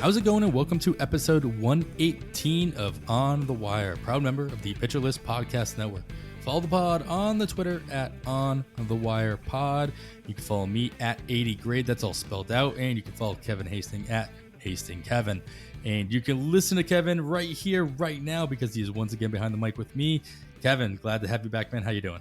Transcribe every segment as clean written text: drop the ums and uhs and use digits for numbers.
How's it going, and welcome to episode 118 of On the Wire, proud member of the Pitcher List Podcast Network. Follow the pod on the Twitter at On the Wire Pod. You can follow me at 80grade, that's all spelled out, and you can follow Kevin Hasting at Hasting Kevin. And you can listen to Kevin right here, right now, because he is once again behind the mic with me. Kevin, glad to have you back, man. How you doing?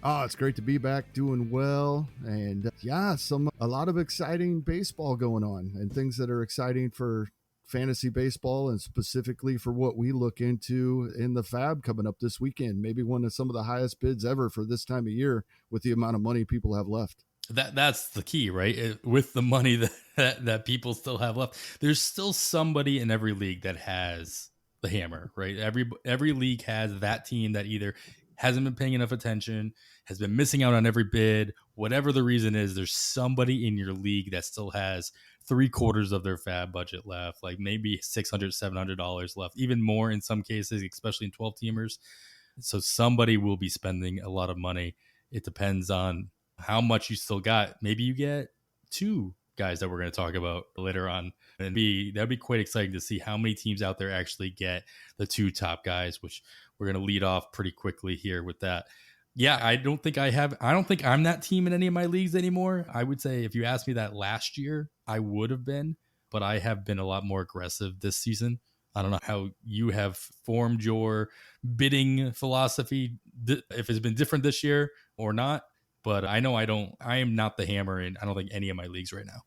Oh, it's great to be back, doing well, and a lot of exciting baseball going on, and things that are exciting for fantasy baseball, and specifically for what we look into in the FAAB coming up this weekend. Maybe some of the highest bids ever for this time of year with the amount of money people have left. That's the key, right? With the money that people still have left, there's still somebody in every league that has the hammer, right? Every league has that team that either hasn't been paying enough attention, has been missing out on every bid, whatever the reason is. There's somebody in your league that still has 3/4 of their FAAB budget left, like maybe $600, $700 left, even more in some cases, especially in 12 teamers. So somebody will be spending a lot of money. It depends on how much you still got. Maybe you get two guys that we're going to talk about later on, and that'd be quite exciting to see how many teams out there actually get the two top guys, which we're going to lead off pretty quickly here with that. Yeah, I don't think I'm that team in any of my leagues anymore. I would say if you asked me that last year, I would have been, but I have been a lot more aggressive this season. I don't know how you have formed your bidding philosophy, if it's been different this year or not, but I know I am not the hammer in, I don't think, any of my leagues right now.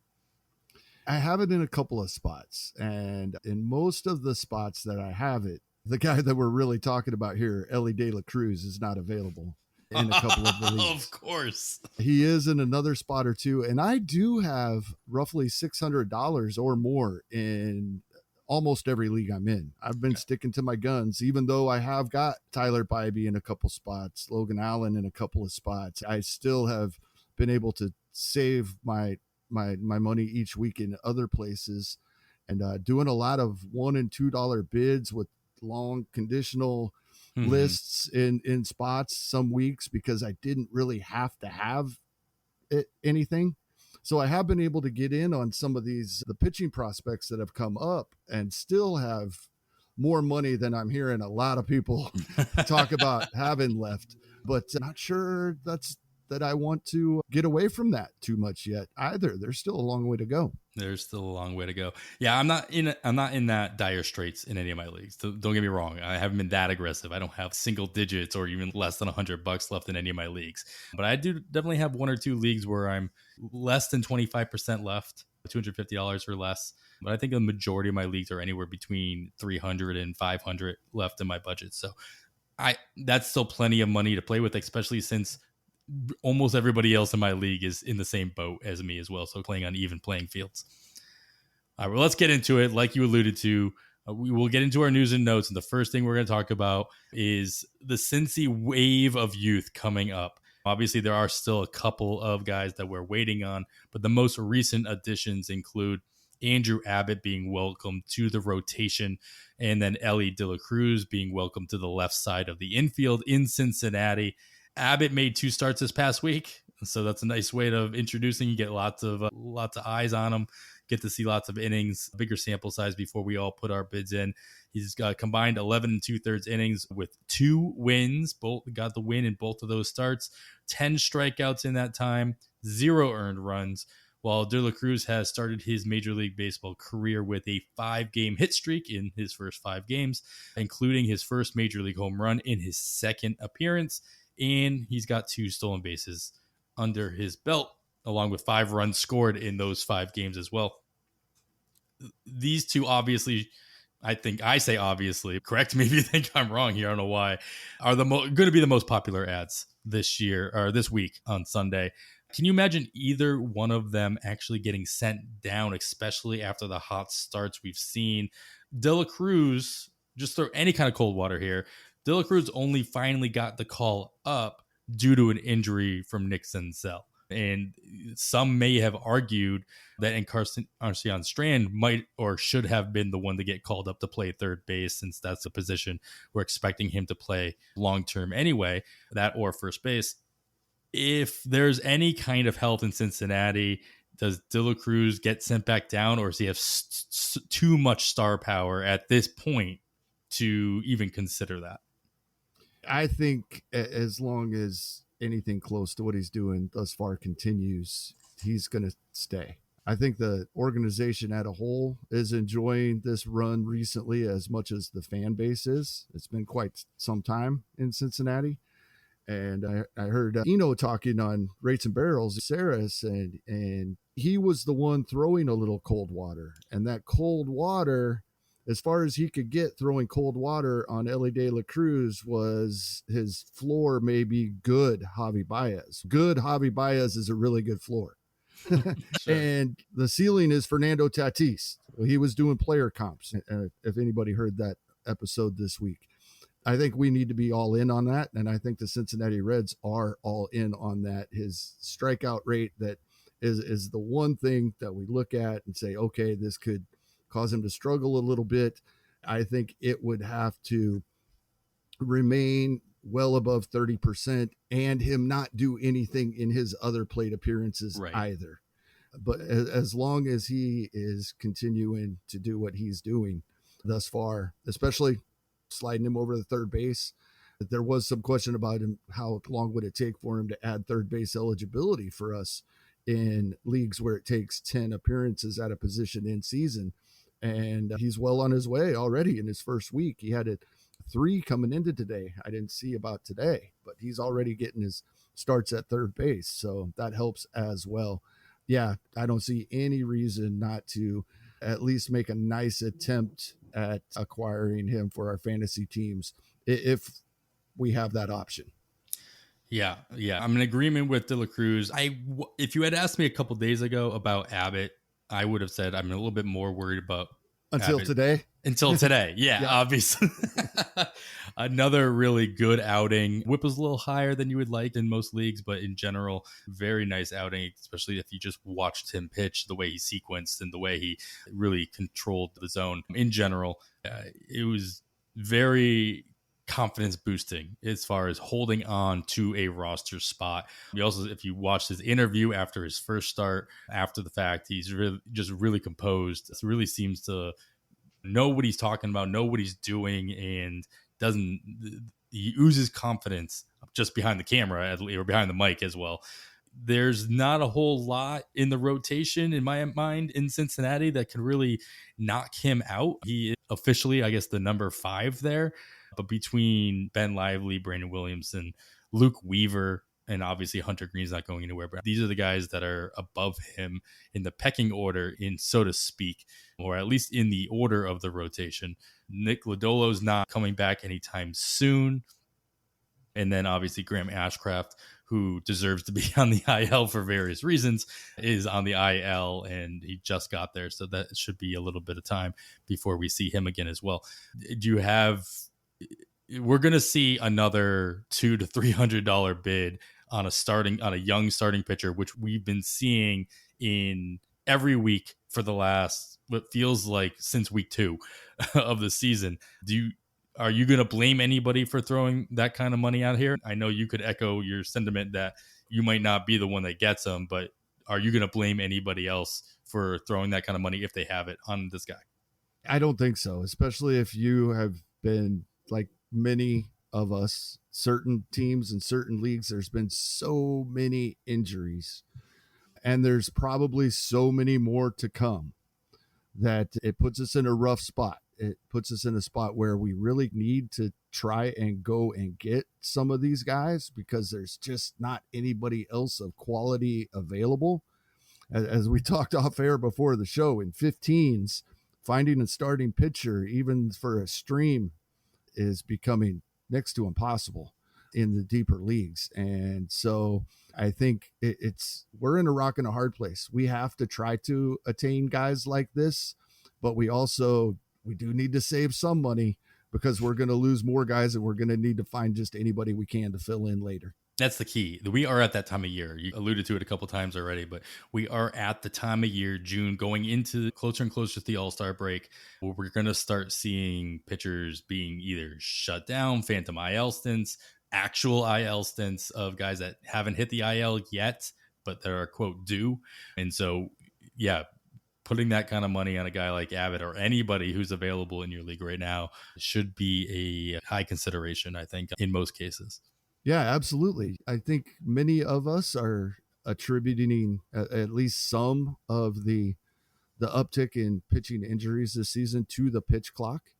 I have it in a couple of spots, and in most of the spots that I have it, the guy that we're really talking about here, Elly De La Cruz, is not available in a couple of the leagues. Of course. He is in another spot or two, and I do have roughly $600 or more in almost every league I'm in. I've been sticking to my guns, even though I have got Tyler Bybee in a couple spots, Logan Allen in a couple of spots. I still have been able to save my money each week in other places, and doing a lot of $1 and $2 bids with long conditional lists in spots some weeks, because I didn't really have to have anything. So I have been able to get in on some of the pitching prospects that have come up and still have more money than I'm hearing a lot of people talk about having left. But I'm not sure that I want to get away from that too much yet either. There's still a long way to go. There's still a long way to go. Yeah, I'm not in that dire straits in any of my leagues. Don't get me wrong. I haven't been that aggressive. I don't have single digits or even less than $100 left in any of my leagues. But I do definitely have one or two leagues where I'm less than 25% left, $250 or less. But I think the majority of my leagues are anywhere between $300 and $500 left in my budget. So that's still plenty of money to play with, especially since almost everybody else in my league is in the same boat as me as well, so playing on even playing fields. All right, well, let's get into it. Like you alluded to, we will get into our news and notes, and the first thing we're going to talk about is the Cincy wave of youth coming up. Obviously, there are still a couple of guys that we're waiting on, but the most recent additions include Andrew Abbott being welcomed to the rotation, and then Elly De La Cruz being welcomed to the left side of the infield in Cincinnati. Abbott made 2 starts this past week, so that's a nice way of introducing. You get lots of eyes on him, get to see lots of innings, bigger sample size before we all put our bids in. He's got combined 11 2/3 innings with 2 wins. Both got the win in both of those starts. 10 strikeouts in that time, 0 earned runs. While De La Cruz has started his Major League Baseball career with a 5-game hit streak in his first 5 games, including his first Major League home run in his second appearance. And he's got 2 stolen bases under his belt, along with 5 runs scored in those 5 games as well. These two, obviously, obviously, correct me if you think I'm wrong here, I don't know why, are going to be the most popular ads this year, or this week on Sunday. Can you imagine either one of them actually getting sent down, especially after the hot starts we've seen? De La Cruz, just throw any kind of cold water here, De La Cruz only finally got the call up due to an injury from Nick Senzel. And some may have argued that Encarnacion Strand might or should have been the one to get called up to play third base, since that's the position we're expecting him to play long-term anyway, that or first base. If there's any kind of health in Cincinnati, Does De La Cruz get sent back down, or does he have too much star power at this point to even consider that? I think as long as anything close to what he's doing thus far continues, he's going to stay. I think the organization at a whole is enjoying this run recently as much as the fan base is. It's been quite some time in Cincinnati. And I heard Eno talking on Rates and Barrels, Sarah said, and he was the one throwing a little cold water. And that cold water, as far as he could get throwing cold water on Ellie De La Cruz, was his floor may be good Javi Baez. Good Javi Baez is a really good floor. Sure. And the ceiling is Fernando Tatis. He was doing player comps, if anybody heard that episode this week. I think we need to be all in on that. And I think the Cincinnati Reds are all in on that. His strikeout rate that is the one thing that we look at and say, okay, this could cause him to struggle a little bit. I think it would have to remain well above 30% and him not do anything in his other plate appearances either. But as long as he is continuing to do what he's doing thus far, especially sliding him over the third base, there was some question about him. How long would it take for him to add third base eligibility for us in leagues where it takes 10 appearances at a position in season? And he's well on his way already in his first week. He had 3 coming into today. I didn't see about today, but he's already getting his starts at third base. So that helps as well. Yeah, I don't see any reason not to at least make a nice attempt at acquiring him for our fantasy teams if we have that option. Yeah. I'm in agreement with De La Cruz. If you had asked me a couple days ago about Abbott, I would have said I'm a little bit more worried about until Abbott. today. Until today. Yeah. Obviously. Another really good outing. Whip was a little higher than you would like in most leagues, but in general, very nice outing, especially if you just watched him pitch, the way he sequenced and the way he really controlled the zone. In general, it was very confidence boosting as far as holding on to a roster spot. We also, if you watched his interview after his first start, after the fact, he's really composed. It really seems to know what he's talking about, know what he's doing, and he oozes confidence just behind the camera or behind the mic as well. There's not a whole lot in the rotation in my mind in Cincinnati that could really knock him out. He is officially, I guess, the number 5 there, but between Ben Lively, Brandon Williamson, Luke Weaver, and obviously Hunter Green's not going anywhere, but these are the guys that are above him in the pecking order, in so to speak, or at least in the order of the rotation. Nick Lodolo's not coming back anytime soon. And then obviously Graham Ashcraft, who deserves to be on the IL for various reasons, is on the IL, and he just got there. So that should be a little bit of time before we see him again as well. We're going to see another $200 to $300 bid on a young starting pitcher, which we've been seeing in every week for the last, what feels like since week 2 of the season. Are you going to blame anybody for throwing that kind of money out here? I know you could echo your sentiment that you might not be the one that gets them, but are you going to blame anybody else for throwing that kind of money if they have it on this guy? I don't think so, especially if you have been like many of us, certain teams and certain leagues. There's been so many injuries, and there's probably so many more to come, that it puts us in a rough spot. It puts us in a spot where we really need to try and go and get some of these guys, because there's just not anybody else of quality available. As we talked off air before the show, in 15s, finding a starting pitcher, even for a stream, is becoming next to impossible in the deeper leagues. And so I think we're in a rock and a hard place. We have to try to attain guys like this, but we do need to save some money, because we're going to lose more guys, and we're going to need to find just anybody we can to fill in later. That's the key. We are at that time of year. You alluded to it a couple times already, but we are at the time of year, June, going into closer and closer to the All-Star break, where we're going to start seeing pitchers being either shut down, phantom IL stints, actual IL stints of guys that haven't hit the IL yet, but that are, quote, due. And so, yeah, putting that kind of money on a guy like Abbott or anybody who's available in your league right now should be a high consideration, I think, in most cases. Yeah, absolutely. I think many of us are attributing at least some of the uptick in pitching injuries this season to the pitch clock.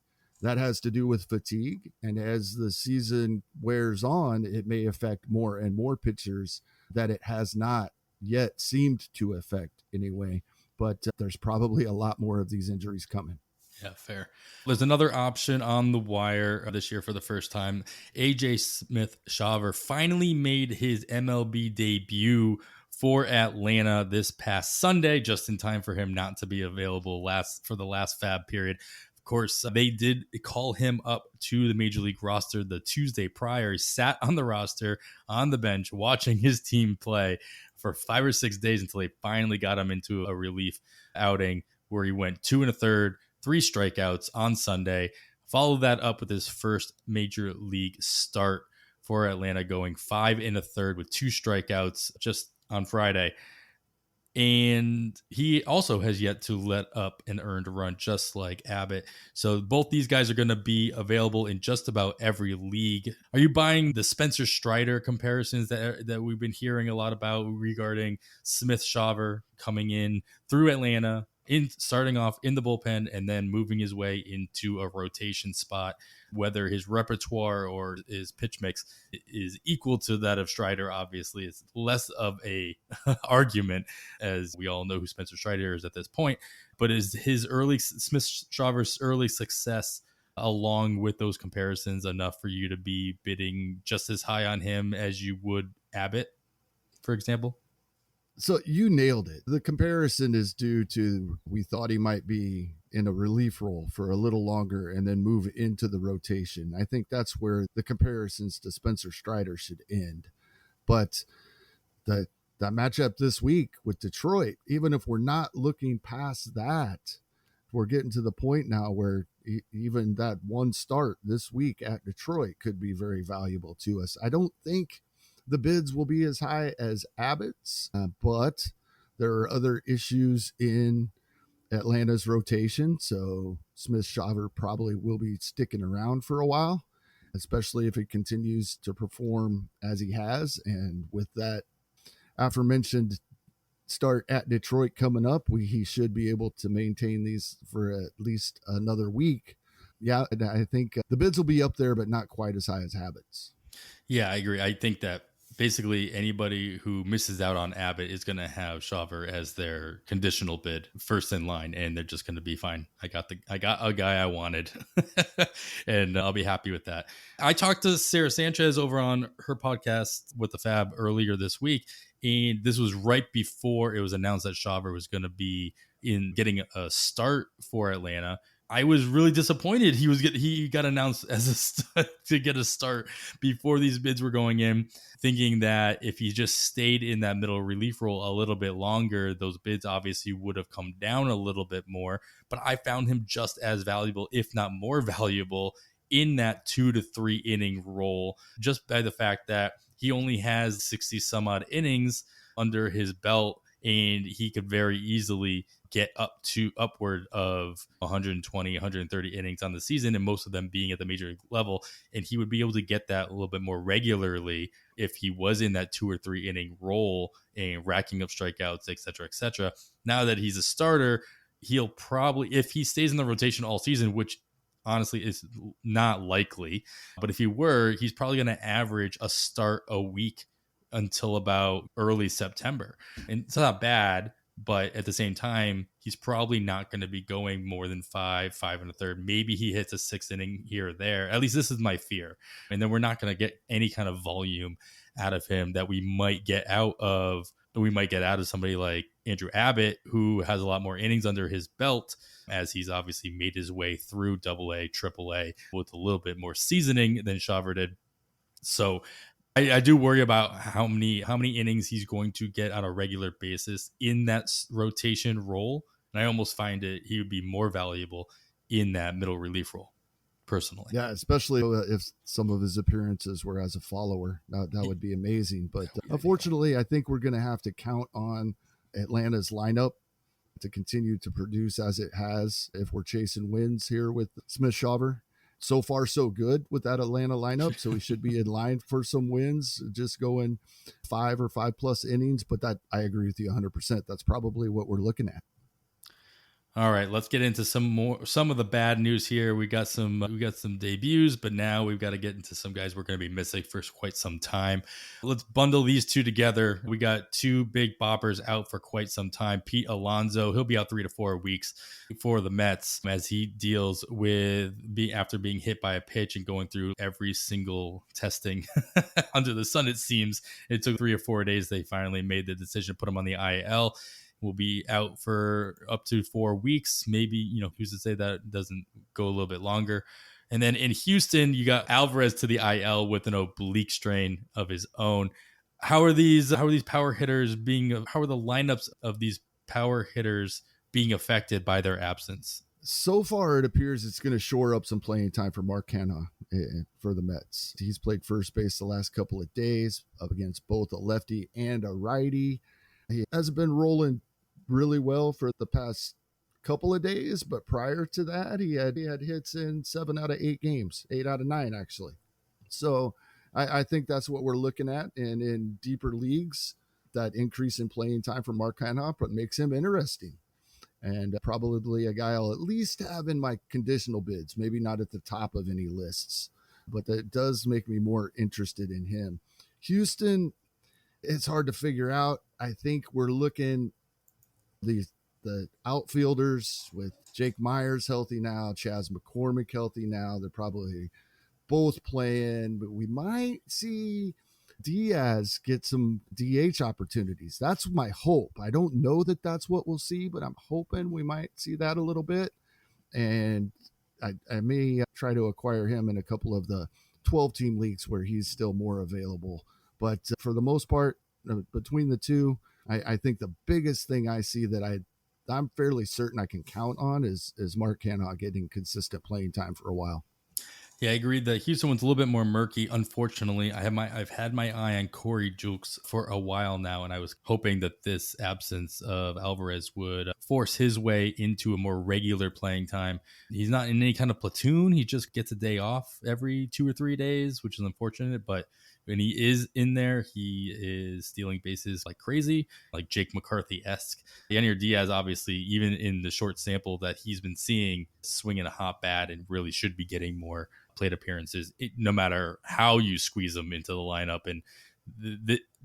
That has to do with fatigue. And as the season wears on, it may affect more and more pitchers that it has not yet seemed to affect anyway. But there's probably a lot more of these injuries coming. Yeah, fair. There's another option on the wire this year for the first time. AJ Smith-Shawver finally made his MLB debut for Atlanta this past Sunday, just in time for him not to be available for the last FAAB period. Of course, they did call him up to the Major League roster the Tuesday prior. He sat on the roster, on the bench, watching his team play for 5 or 6 days until they finally got him into a relief outing where he went 2 1/3, 3 strikeouts on Sunday. Followed that up with his first major league start for Atlanta, going 5 1/3 with 2 strikeouts just on Friday. And he also has yet to let up an earned run, just like Abbott. So both these guys are going to be available in just about every league. Are you buying the Spencer Strider comparisons that we've been hearing a lot about regarding Smith-Shawver coming in through Atlanta, starting off in the bullpen and then moving his way into a rotation spot, whether his repertoire or his pitch mix is equal to that of Strider? Obviously, it's less of a argument, as we all know who Spencer Strider is at this point. But is his Smith-Shawver's early success, along with those comparisons, enough for you to be bidding just as high on him as you would Abbott, for example? So you nailed it. The comparison is due to we thought he might be in a relief role for a little longer and then move into the rotation. I think that's where the comparisons to Spencer Strider should end. But that matchup this week with Detroit, even if we're not looking past that, we're getting to the point now where even that one start this week at Detroit could be very valuable to us. I don't think the bids will be as high as Abbott's, but there are other issues in Atlanta's rotation. So Smith-Shawver probably will be sticking around for a while, especially if he continues to perform as he has. And with that aforementioned start at Detroit coming up, he should be able to maintain these for at least another week. Yeah, I think the bids will be up there, but not quite as high as Abbott's. Yeah, I agree. I think that basically anybody who misses out on Abbott is going to have Shawver as their conditional bid first in line, and they're just going to be fine. I got a guy I wanted, and I'll be happy with that. I talked to Sarah Sanchez over on her podcast with the FAAB earlier this week, and this was right before it was announced that Shawver was going to be getting a start for Atlanta. I was really disappointed he got announced as to get a start before these bids were going in, thinking that if he just stayed in that middle relief role a little bit longer, those bids obviously would have come down a little bit more. But I found him just as valuable, if not more valuable, in that 2 to 3 inning role, just by the fact that he only has 60 some odd innings under his belt, and he could very easily get upward of 120, 130 innings on the season, and most of them being at the major league level. And he would be able to get that a little bit more regularly if he was in that 2 or 3 inning role and racking up strikeouts, et cetera, et cetera. Now that he's a starter, he'll probably, if he stays in the rotation all season, which honestly is not likely, but if he were, he's probably going to average a start a week until about early September. And it's not bad, but at the same time, he's probably not going to be going more than 5 1/3. Maybe he hits a 6th inning here or there. At least this is my fear. And then we're not going to get any kind of volume out of him that we might get out of somebody like Andrew Abbott, who has a lot more innings under his belt, as he's obviously made his way through AA, AAA with a little bit more seasoning than Shawver did. So I do worry about how many innings he's going to get on a regular basis in that rotation role. And I almost find he would be more valuable in that middle relief role. personally. Yeah, especially if some of his appearances were as a follower. That would be amazing. But unfortunately, I think we're going to have to count on Atlanta's lineup to continue to produce as it has if we're chasing wins here with Smith Shawver. So far, so good with that Atlanta lineup. So we should be in line for some wins, just going 5 or 5+ innings. But that, I agree with you 100%. That's probably what we're looking at. All right, let's get into some of the bad news here. We got some debuts, but now we've got to get into some guys we're going to be missing for quite some time. Let's bundle these two together. We got two big boppers out for quite some time. Pete Alonso, he'll be out 3 to 4 weeks for the Mets as he deals with after being hit by a pitch and going through every single testing under the sun. It seems it took 3 or 4 days. They finally made the decision to put him on the IL. Will be out for up to 4 weeks. Maybe, who's to say that doesn't go a little bit longer. And then in Houston, you got Alvarez to the IL with an oblique strain of his own. How are the lineups of these power hitters being affected by their absence? So far, it appears it's going to shore up some playing time for Mark Canha for the Mets. He's played first base the last couple of days up against both a lefty and a righty. He hasn't been rolling really well for the past couple of days, but prior to that, he had hits in 7 out of 8 games, 8 out of 9 actually. So I think that's what we're looking at, and in deeper leagues, that increase in playing time for Mark Canha makes him interesting, and probably a guy I'll at least have in my conditional bids. Maybe not at the top of any lists, but that does make me more interested in him. Houston, it's hard to figure out. I think we're looking the outfielders with Jake Myers healthy now, Chas McCormick healthy now. They're probably both playing, but we might see Diaz get some DH opportunities. That's my hope. I don't know that that's what we'll see, but I'm hoping we might see that a little bit. And I may try to acquire him in a couple of the 12-team leagues where he's still more available. But for the most part, between the two, I think the biggest thing I see that I'm fairly certain I can count on is Mark Canha getting consistent playing time for a while. Yeah, I agree. The Houston one's a little bit more murky. Unfortunately, I've had my eye on Corey Julks for a while now, and I was hoping that this absence of Alvarez would force his way into a more regular playing time. He's not in any kind of platoon. He just gets a day off every 2 or 3 days, which is unfortunate, but when he is in there, he is stealing bases like crazy, like Jake McCarthy-esque. Yannier Diaz, obviously, even in the short sample that he's been seeing, swinging a hot bat and really should be getting more plate appearances, no matter how you squeeze them into the lineup. And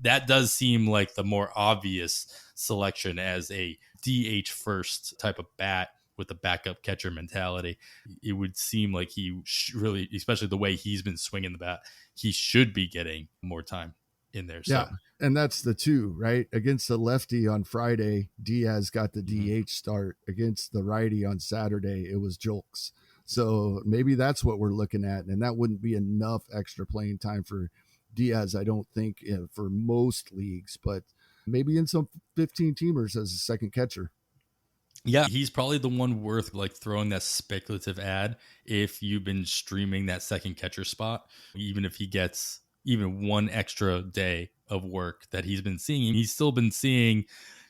that does seem like the more obvious selection as a DH first type of bat with the backup catcher mentality. It would seem like he really, especially the way he's been swinging the bat, he should be getting more time in there. Yeah, so. And that's the two, right? Against the lefty on Friday, Diaz got the DH start. Against the righty on Saturday, it was Julks. So maybe that's what we're looking at, and that wouldn't be enough extra playing time for Diaz, I don't think, for most leagues, but maybe in some 15-teamers as a second catcher. Yeah, he's probably the one worth throwing that speculative ad if you've been streaming that second catcher spot, even if he gets even one extra day of work that he's been seeing. He's still been seeing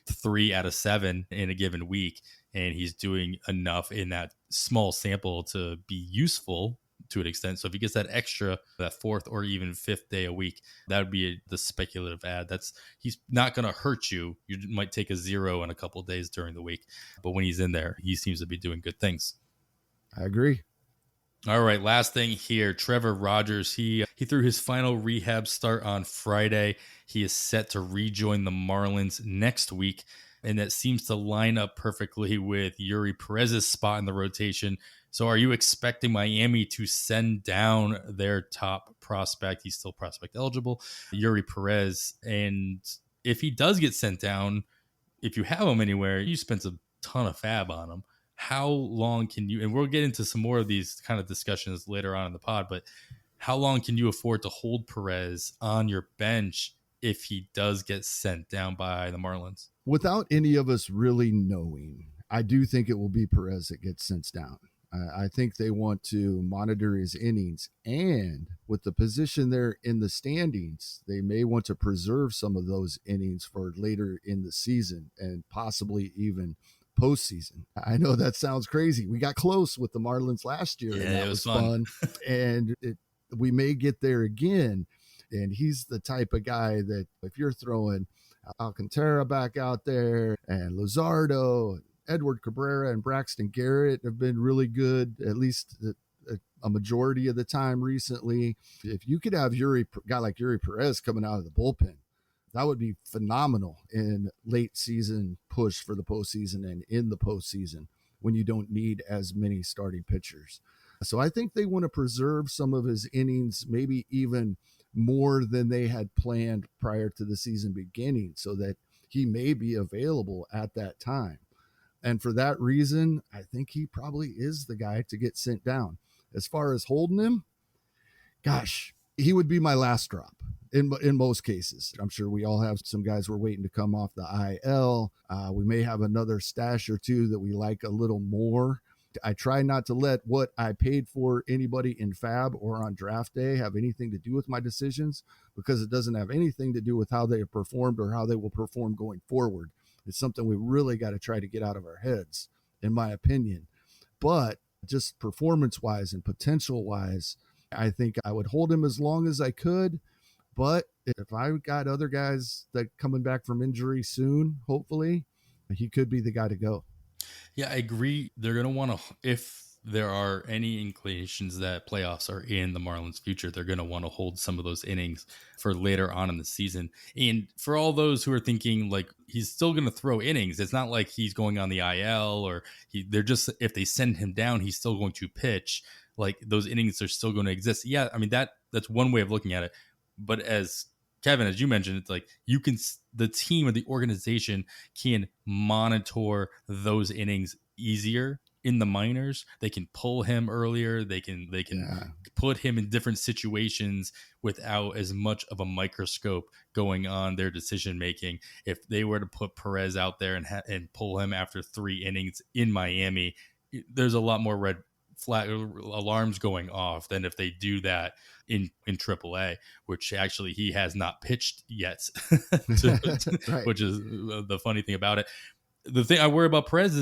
3 out of 7 in a given week, and he's doing enough in that small sample to be useful to an extent. So if he gets that extra, that 4th or even 5th day a week, that would be the speculative ad. He's not going to hurt you. You might take a 0 in a couple of days during the week, but when he's in there, he seems to be doing good things. I agree. All right, last thing here, Trevor Rogers. He threw his final rehab start on Friday. He is set to rejoin the Marlins next week, and that seems to line up perfectly with Yuri Perez's spot in the rotation. So are you expecting Miami to send down their top prospect? He's still prospect eligible, Yuri Perez. And if he does get sent down, if you have him anywhere, you spent a ton of FAAB on him. How long can you, and we'll get into some more of these kind of discussions later on in the pod, but how long can you afford to hold Perez on your bench if he does get sent down by the Marlins? Without any of us really knowing, I do think it will be Perez that gets sent down. I think they want to monitor his innings, and with the position there in the standings, they may want to preserve some of those innings for later in the season and possibly even postseason. I know that sounds crazy. We got close with the Marlins last year, and Yeah, it that was was fun. fun. And we may get there again. And he's the type of guy that if you're throwing Alcantara back out there and Luzardo, Edward Cabrera and Braxton Garrett have been really good, at least a majority of the time recently. If you could have a guy like Yuri Perez coming out of the bullpen, that would be phenomenal in late season push for the postseason and in the postseason when you don't need as many starting pitchers. So I think they want to preserve some of his innings, maybe even more than they had planned prior to the season beginning, so that he may be available at that time. And for that reason, I think he probably is the guy to get sent down. As far as holding him, gosh, he would be my last drop in most cases. I'm sure we all have some guys we're waiting to come off the IL. We may have another stash or two that we like a little more. I try not to let what I paid for anybody in FAAB or on draft day have anything to do with my decisions, because it doesn't have anything to do with how they have performed or how they will perform going forward. It's something we really got to try to get out of our heads, in my opinion. But just performance-wise and potential-wise, I think I would hold him as long as I could. But if I got other guys that coming back from injury soon, hopefully, he could be the guy to go. Yeah, I agree. They're going to want to, if there are any inclinations that playoffs are in the Marlins' future, they're going to want to hold some of those innings for later on in the season. And for all those who are thinking like he's still going to throw innings, it's not like he's going on the IL or they're just, if they send him down, he's still going to pitch. Like those innings are still going to exist. Yeah, I mean, that's one way of looking at it. But as Kevin, as you mentioned, it's like the team or the organization can monitor those innings easier in the minors. They can pull him earlier. They can put him in different situations without as much of a microscope going on their decision making. If they were to put Perez out there and pull him after 3 innings in Miami, there's a lot more red flag alarms going off than if they do that in AAA, which actually he has not pitched yet, Right. which is the funny thing about it. The thing I worry about Perez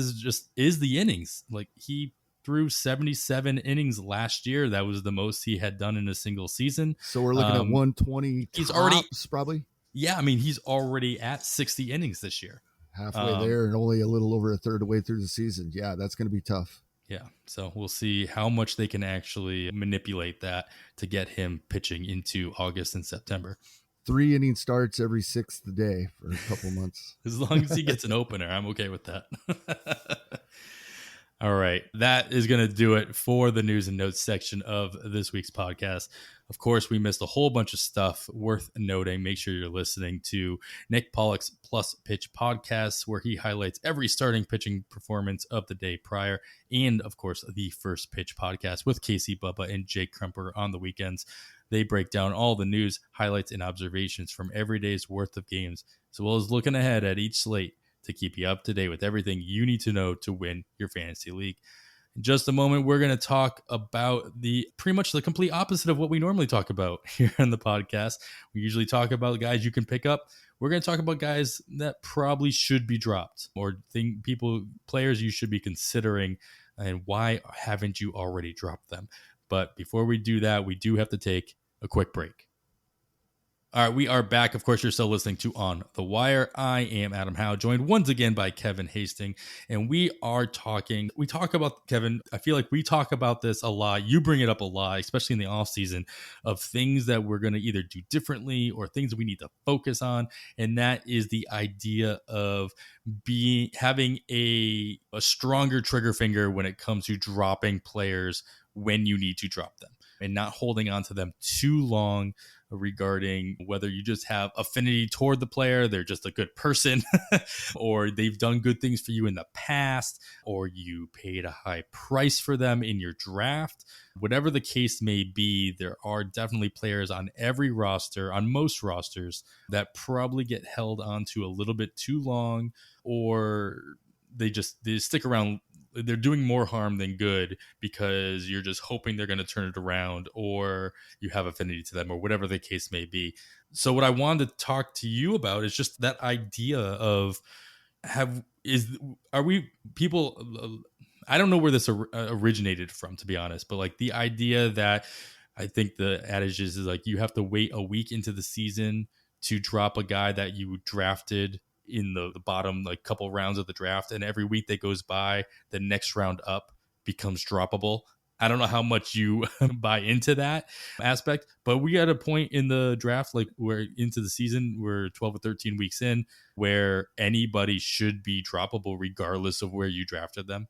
is the innings. Like he threw 77 innings last year. That was the most he had done in a single season. So we're looking at 120 he's tops, already probably. Yeah, I mean, he's already at 60 innings this year. Halfway there and only a little over a third of the way through the season. Yeah, that's going to be tough. Yeah, so we'll see how much they can actually manipulate that to get him pitching into August and September. 3 inning starts every 6th day for a couple months. As long as he gets an opener, I'm okay with that. All right, that is going to do it for the news and notes section of this week's podcast. Of course, we missed a whole bunch of stuff worth noting. Make sure you're listening to Nick Pollock's Plus Pitch podcast, where he highlights every starting pitching performance of the day prior, and of course, the First Pitch podcast with Casey Bubba and Jake Kremper on the weekends. They break down all the news, highlights, and observations from every day's worth of games, as well as looking ahead at each slate to keep you up to date with everything you need to know to win your fantasy league. In just a moment, we're going to talk about pretty much the complete opposite of what we normally talk about here on the podcast. We usually talk about guys you can pick up. We're going to talk about guys that probably should be dropped, or players you should be considering, and why haven't you already dropped them? But before we do that, we do have to take a quick break. All right, we are back. Of course, you're still listening to On the Wire. I am Adam Howe, joined once again by Kevin Hasting, and we talk about, Kevin, I feel like we talk about this a lot. You bring it up a lot, especially in the off season, of things that we're going to either do differently or things that we need to focus on. And that is the idea of having a stronger trigger finger when it comes to dropping players when you need to drop them, and not holding on to them too long regarding whether you just have affinity toward the player, they're just a good person, or they've done good things for you in the past, or you paid a high price for them in your draft. Whatever the case may be, there are definitely players on every roster, on most rosters, that probably get held onto a little bit too long, or they stick around they're doing more harm than good because you're just hoping they're going to turn it around, or you have affinity to them, or whatever the case may be. So what I wanted to talk to you about is just that idea of have is are we people I don't know where this originated from, to be honest, but like the idea that I think the adage is like you have to wait a week into the season to drop a guy that you drafted in the bottom like couple rounds of the draft, and every week that goes by the next round up becomes droppable. I don't know how much you buy into that aspect, but we got a point in the draft, like we're into the season, we're 12 or 13 weeks in, where anybody should be droppable regardless of where you drafted them.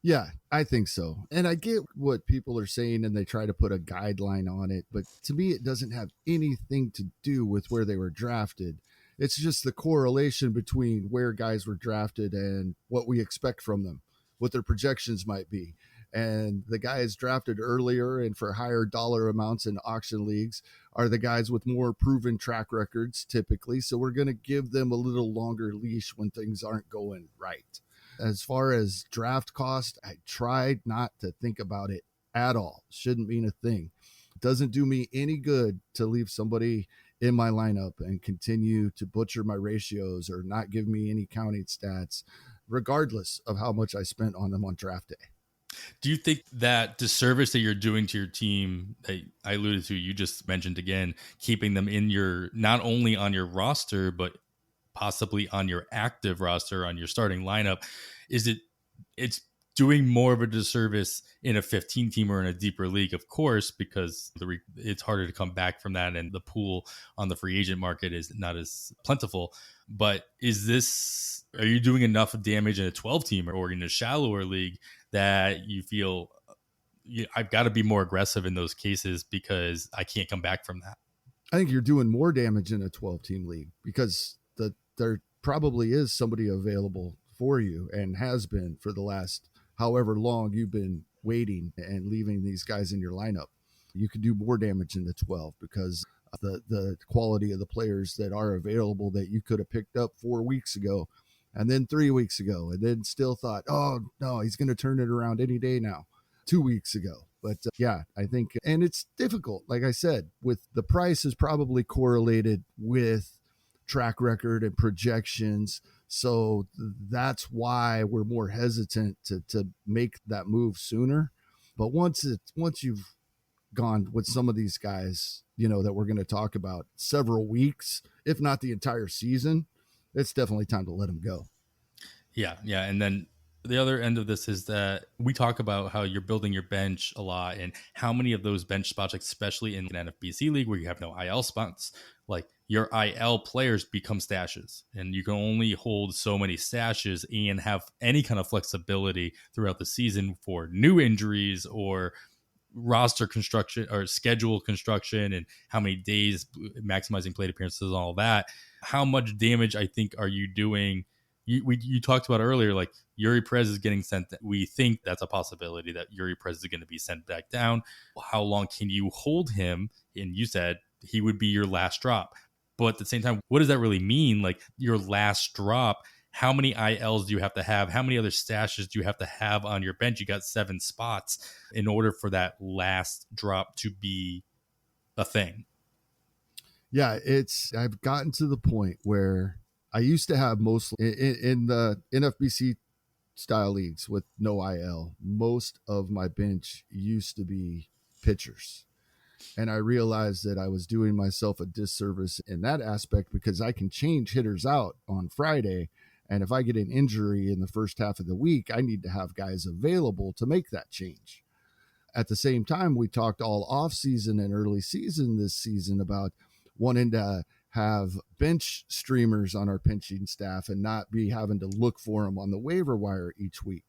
Yeah, I think so. And I get what people are saying and they try to put a guideline on it, but to me, it doesn't have anything to do with where they were drafted. It's just the correlation between where guys were drafted and what we expect from them, what their projections might be. And the guys drafted earlier and for higher dollar amounts in auction leagues are the guys with more proven track records typically. So we're going to give them a little longer leash when things aren't going right. As far as draft cost, I tried not to think about it at all. Shouldn't mean a thing. It doesn't do me any good to leave somebody in my lineup and continue to butcher my ratios or not give me any counting stats, regardless of how much I spent on them on draft day. Do you think that disservice that you're doing to your team that I alluded to, you just mentioned again, keeping them in your, not only on your roster, but possibly on your active roster, on your starting lineup, it's doing more of a disservice in a 15 team or in a deeper league, of course, because it's harder to come back from that, and the pool on the free agent market is not as plentiful. But are you doing enough damage in a 12 team or in a shallower league that you feel I've got to be more aggressive in those cases because I can't come back from that? I think you're doing more damage in a 12 team league because there probably is somebody available for you and has been for the last however long you've been waiting and leaving these guys in your lineup. You can do more damage in the 12 because the quality of the players that are available that you could have picked up 4 weeks ago and then 3 weeks ago and then still thought, oh no, he's going to turn it around any day now, 2 weeks ago. But yeah, I think, and it's difficult. Like I said, with the price is probably correlated with track record and projections. So that's why we're more hesitant to make that move sooner. But once you've gone with some of these guys, that we're going to talk about several weeks, if not the entire season, it's definitely time to let them go. Yeah. Yeah. And then the other end of this is that we talk about how you're building your bench a lot and how many of those bench spots, like especially in an NFBC league where you have no IL spots, like your IL players become stashes, and you can only hold so many stashes and have any kind of flexibility throughout the season for new injuries or roster construction or schedule construction and how many days, maximizing plate appearances and all that. How much damage I think are you doing? You talked about earlier, like Yuri Perez is getting sent. We think that's a possibility that Yuri Perez is going to be sent back down. How long can you hold him? And you said he would be your last drop. But at the same time, what does that really mean? Like your last drop, how many ILs do you have to have? How many other stashes do you have to have on your bench? You got 7 spots in order for that last drop to be a thing. Yeah, I've gotten to the point where I used to have mostly in the NFBC style leagues with no IL, most of my bench used to be pitchers. And I realized that I was doing myself a disservice in that aspect because I can change hitters out on Friday. And if I get an injury in the first half of the week, I need to have guys available to make that change. At the same time, we talked all off season and early season this season about wanting to have bench streamers on our pitching staff and not be having to look for them on the waiver wire each week.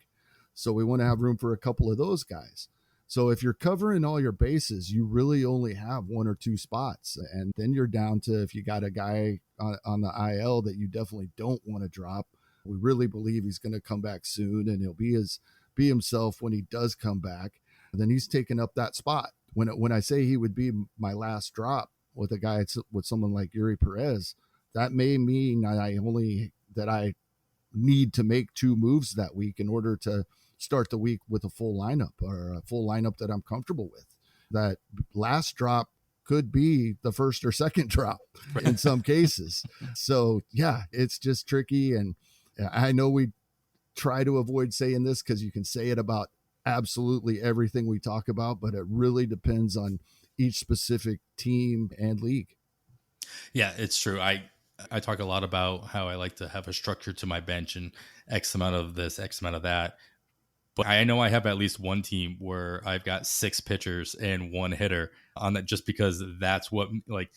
So we want to have room for a couple of those guys. So if you're covering all your bases, you really only have 1 or 2 spots. And then you're down to, if you got a guy on the IL that you definitely don't want to drop, we really believe he's going to come back soon and he'll be himself when he does come back. And then he's taking up that spot. When I say he would be my last drop with a guy, with someone like Yuri Perez, that may mean that I need to make 2 moves that week in order to start the week with a full lineup, or a full lineup that I'm comfortable with. That last drop could be the first or second drop in some cases. So yeah, it's just tricky. And I know we try to avoid saying this because you can say it about absolutely everything we talk about, but it really depends on each specific team and league. Yeah, it's true. I talk a lot about how I like to have a structure to my bench and X amount of this, X amount of that. But I know I have at least one team where I've got 6 pitchers and 1 hitter on that, just because that's what, like,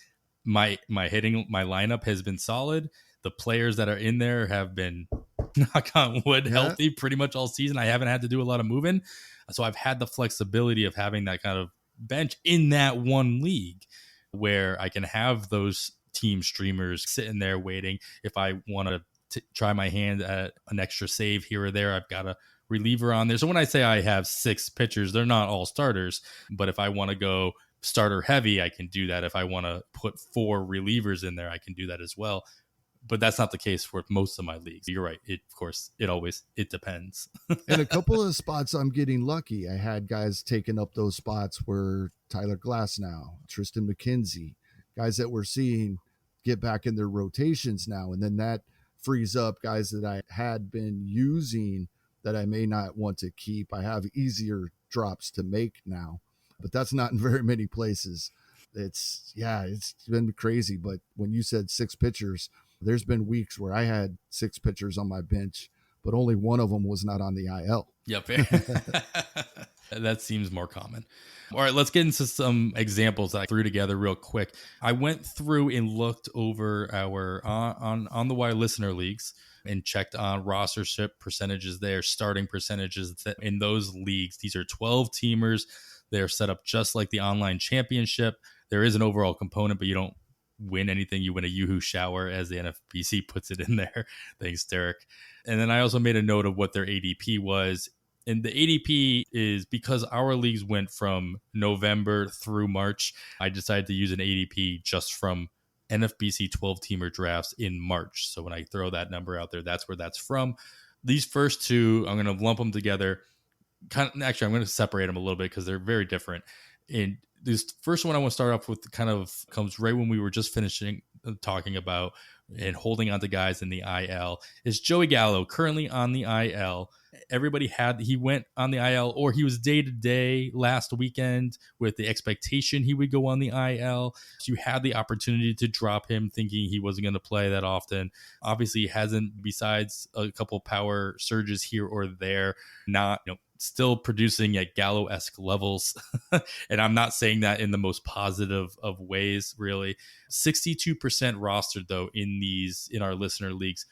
my hitting, my lineup has been solid. The players that are in there have been, knock on wood, healthy pretty much all season. I haven't had to do a lot of moving. So I've had the flexibility of having that kind of bench in that one league where I can have those team streamers sitting there waiting. If I want to try my hand at an extra save here or there, I've got a reliever on there. So when I say I have 6 pitchers, they're not all starters, but if I want to go starter heavy, I can do that. If I want to put 4 relievers in there, I can do that as well. But that's not the case for most of my leagues. You're right. Of course, it depends. In a couple of spots, I'm getting lucky. I had guys taking up those spots where Tyler Glasnow, Tristan McKenzie, guys that we're seeing get back in their rotations now. And then that frees up guys that I had been using that I may not want to keep. I have easier drops to make now, but that's not in very many places. It's been crazy. But when you said 6 pitchers, there's been weeks where I had 6 pitchers on my bench, but only one of them was not on the IL. Yep. That seems more common. All right, let's get into some examples that I threw together real quick. I went through and looked over our on the wire listener leagues and checked on rostership percentages there, starting percentages in those leagues. These are 12 teamers. They're set up just like the online championship. There is an overall component, but you don't win anything. You win a Yoo-hoo shower, as the NFBC puts it in there. Thanks, Derek. And then I also made a note of what their ADP was. And the ADP is because our leagues went from November through March. I decided to use an ADP just from NFBC 12-teamer drafts in March. So when I throw that number out there, that's where that's from. These first two, I'm going to lump them together. Actually, I'm going to separate them a little bit because they're very different. And this first one I want to start off with kind of comes right when we were just finishing talking about and holding on to guys in the IL is Joey Gallo, currently on the IL. He went on the IL, or he was day-to-day last weekend with the expectation he would go on the IL. So you had the opportunity to drop him thinking he wasn't going to play that often. Obviously, he hasn't, besides a couple power surges here or there, not, still producing at Gallo-esque levels. And I'm not saying that in the most positive of ways, really. 62% rostered, though, in our listener leagues.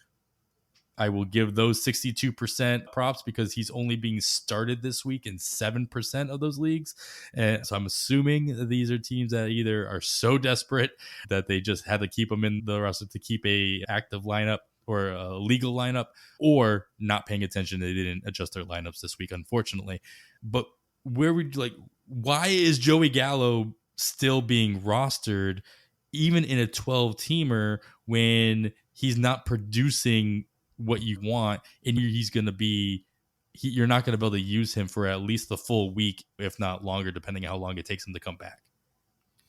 I will give those 62% props because he's only being started this week in 7% of those leagues. And so I'm assuming these are teams that either are so desperate that they just had to keep him in the roster to keep a active lineup or a legal lineup, or not paying attention. They didn't adjust their lineups this week, unfortunately. But why is Joey Gallo still being rostered even in a 12-teamer when he's not producing what you want, and you're not going to be able to use him for at least the full week, if not longer, depending on how long it takes him to come back?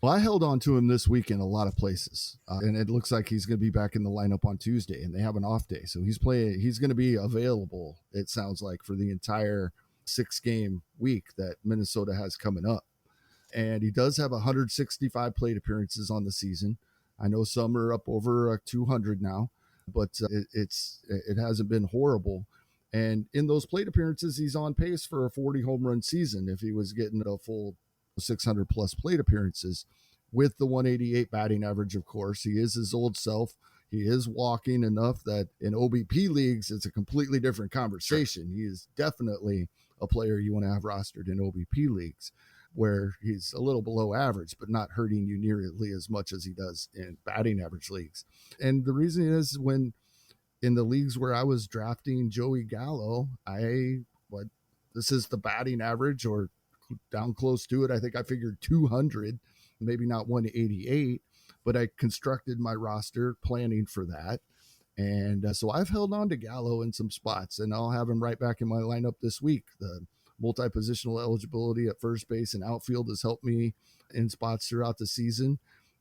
Well, I held on to him this week in a lot of places, and it looks like he's going to be back in the lineup on Tuesday, and they have an off day. So he's going to be available, it sounds like, for the entire 6-game week that Minnesota has coming up. And he does have 165 plate appearances on the season. I know some are up over 200 now, but it hasn't been horrible. And in those plate appearances, he's on pace for a 40 home run season if he was getting a full 600 plus plate appearances with the 188 batting average. Of course, he is his old self. He is walking enough that in OBP leagues, it's a completely different conversation. Sure. He is definitely a player you want to have rostered in OBP leagues, where he's a little below average, but not hurting you nearly as much as he does in batting average leagues. And the reason is, when in the leagues where I was drafting Joey Gallo, this is the batting average or down close to it. I think I figured 200, maybe not 188, but I constructed my roster planning for that. And so I've held on to Gallo in some spots, and I'll have him right back in my lineup this week. The multi-positional eligibility at first base and outfield has helped me in spots throughout the season.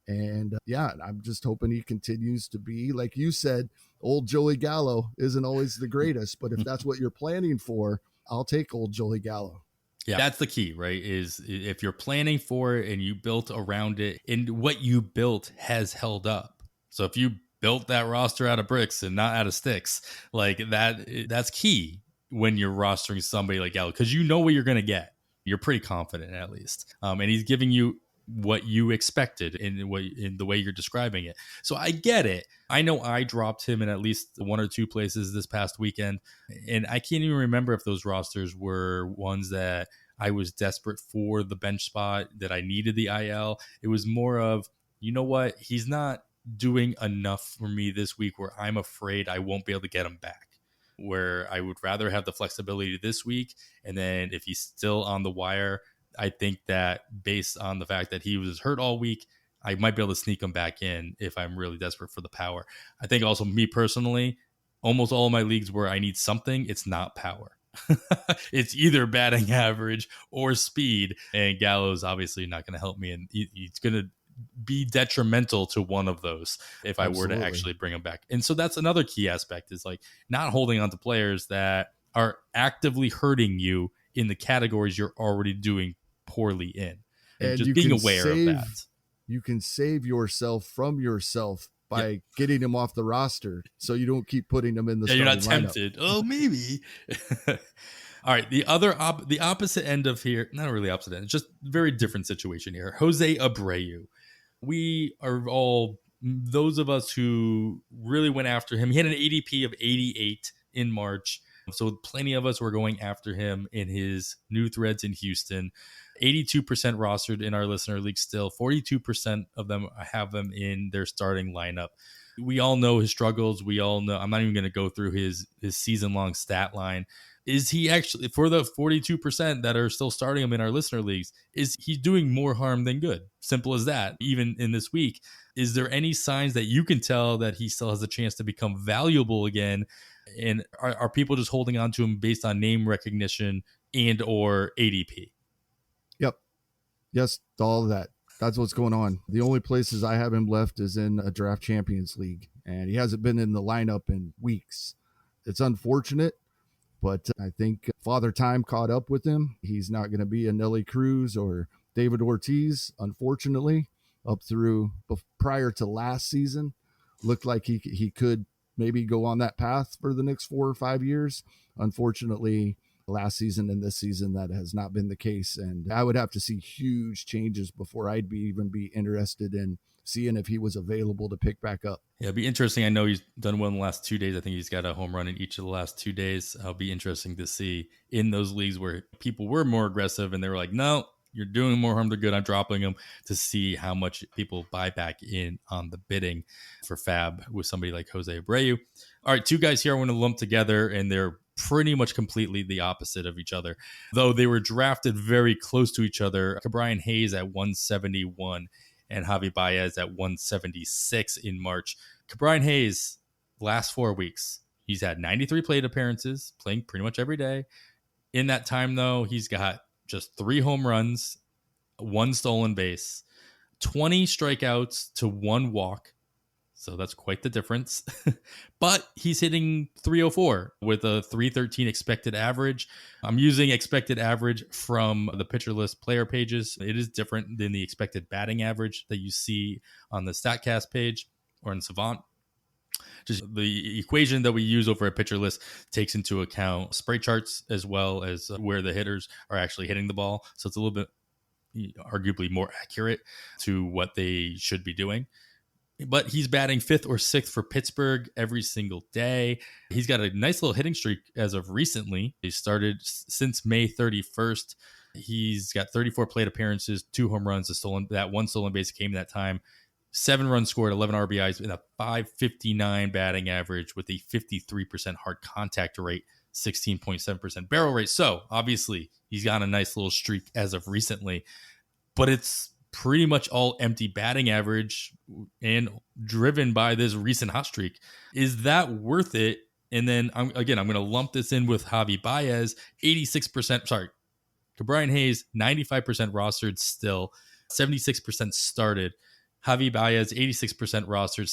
And yeah, I'm just hoping he continues to be, like you said, old Joey Gallo isn't always the greatest, but if that's what you're planning for, I'll take old Joey Gallo. Yeah, that's the key, right? Is if you're planning for it and you built around it, and what you built has held up. So if you built that roster out of bricks and not out of sticks, like that's key when you're rostering somebody like Gallo, because you know what you're going to get. You're pretty confident at least, and he's giving you what you expected in the way you're describing it. So I get it. I know I dropped him in at least one or two places this past weekend, and I can't even remember if those rosters were ones that I was desperate for the bench spot, that I needed the IL. It was more of, you know what, he's not doing enough for me this week where I'm afraid I won't be able to get him back, where I would rather have the flexibility this week. And then if he's still on the wire, I think that based on the fact that he was hurt all week, I might be able to sneak him back in if I'm really desperate for the power. I think also, me personally, almost all of my leagues where I need something, it's not power. It's either batting average or speed. And Gallo's obviously not going to help me. And he's going to be detrimental to one of those if I were to actually bring him back. And so that's another key aspect, is like not holding on to players that are actively hurting you in the categories you're already doing poorly in, and just being aware of that. You can save yourself from yourself by getting him off the roster, so you don't keep putting him in the starting lineup. You're not tempted. Oh, maybe. All right, the opposite end of here, not really opposite end, it's just very different situation here. Jose Abreu. We are all, those of us who really went after him. He had an ADP of 88 in March. So plenty of us were going after him in his new threads in Houston. 82% rostered in our listener league still. 42% of them have him in their starting lineup. We all know his struggles. We all know, I'm not even going to go through his season-long stat line. Is he actually, for the 42% that are still starting him in our listener leagues, is he doing more harm than good? Simple as that. Even in this week, is there any signs that you can tell that he still has a chance to become valuable again? And are people just holding on to him based on name recognition and or ADP? Yep. Yes, all of that. That's what's going on. The only places I have him left is in a draft champions league, and he hasn't been in the lineup in weeks. It's unfortunate, but I think Father Time caught up with him. He's not going to be a Nelly Cruz or David Ortiz, unfortunately. Up through prior to last season, looked like he could maybe go on that path for the next 4 or 5 years. Unfortunately, last season and this season, that has not been the case. And I would have to see huge changes before I'd even be interested in seeing if he was available to pick back up. Yeah, it'd be interesting. I know he's done well in the last 2 days. I think he's got a home run in each of the last 2 days. It'll be interesting to see in those leagues where people were more aggressive and they were like, no, you're doing more harm than good, I'm dropping him, to see how much people buy back in on the bidding for FAAB with somebody like Jose Abreu. All right, two guys here I want to lump together, and they're pretty much completely the opposite of each other, though they were drafted very close to each other. Brian Hayes at 171 and Javi Baez at 176 in March. Brian Hayes, last 4 weeks, he's had 93 plate appearances, playing pretty much every day. In that time, though, he's got just 3 home runs, 1 stolen base, 20 strikeouts to 1 walk. So that's quite the difference. But he's hitting 304 with a 313 expected average. I'm using expected average from the pitcher list player pages. It is different than the expected batting average that you see on the StatCast page or in Savant. Just the equation that we use over at Pitcher List takes into account spray charts as well as where the hitters are actually hitting the ball. So it's a little bit arguably more accurate to what they should be doing. But he's batting 5th or 6th for Pittsburgh every single day. He's got a nice little hitting streak as of recently. He started since May 31st. He's got 34 plate appearances, 2 home runs, that 1 stolen base came that time. 7 runs scored, 11 RBIs, and a 559 batting average with a 53% hard contact rate, 16.7% barrel rate. So obviously he's got a nice little streak as of recently, but it's pretty much all empty batting average and driven by this recent hot streak. Is that worth it? And then I'm going to lump this in with Javi Baez, 86%. Sorry, Brian Hayes, 95% rostered still, 76% started. Javi Baez, 86% rostered,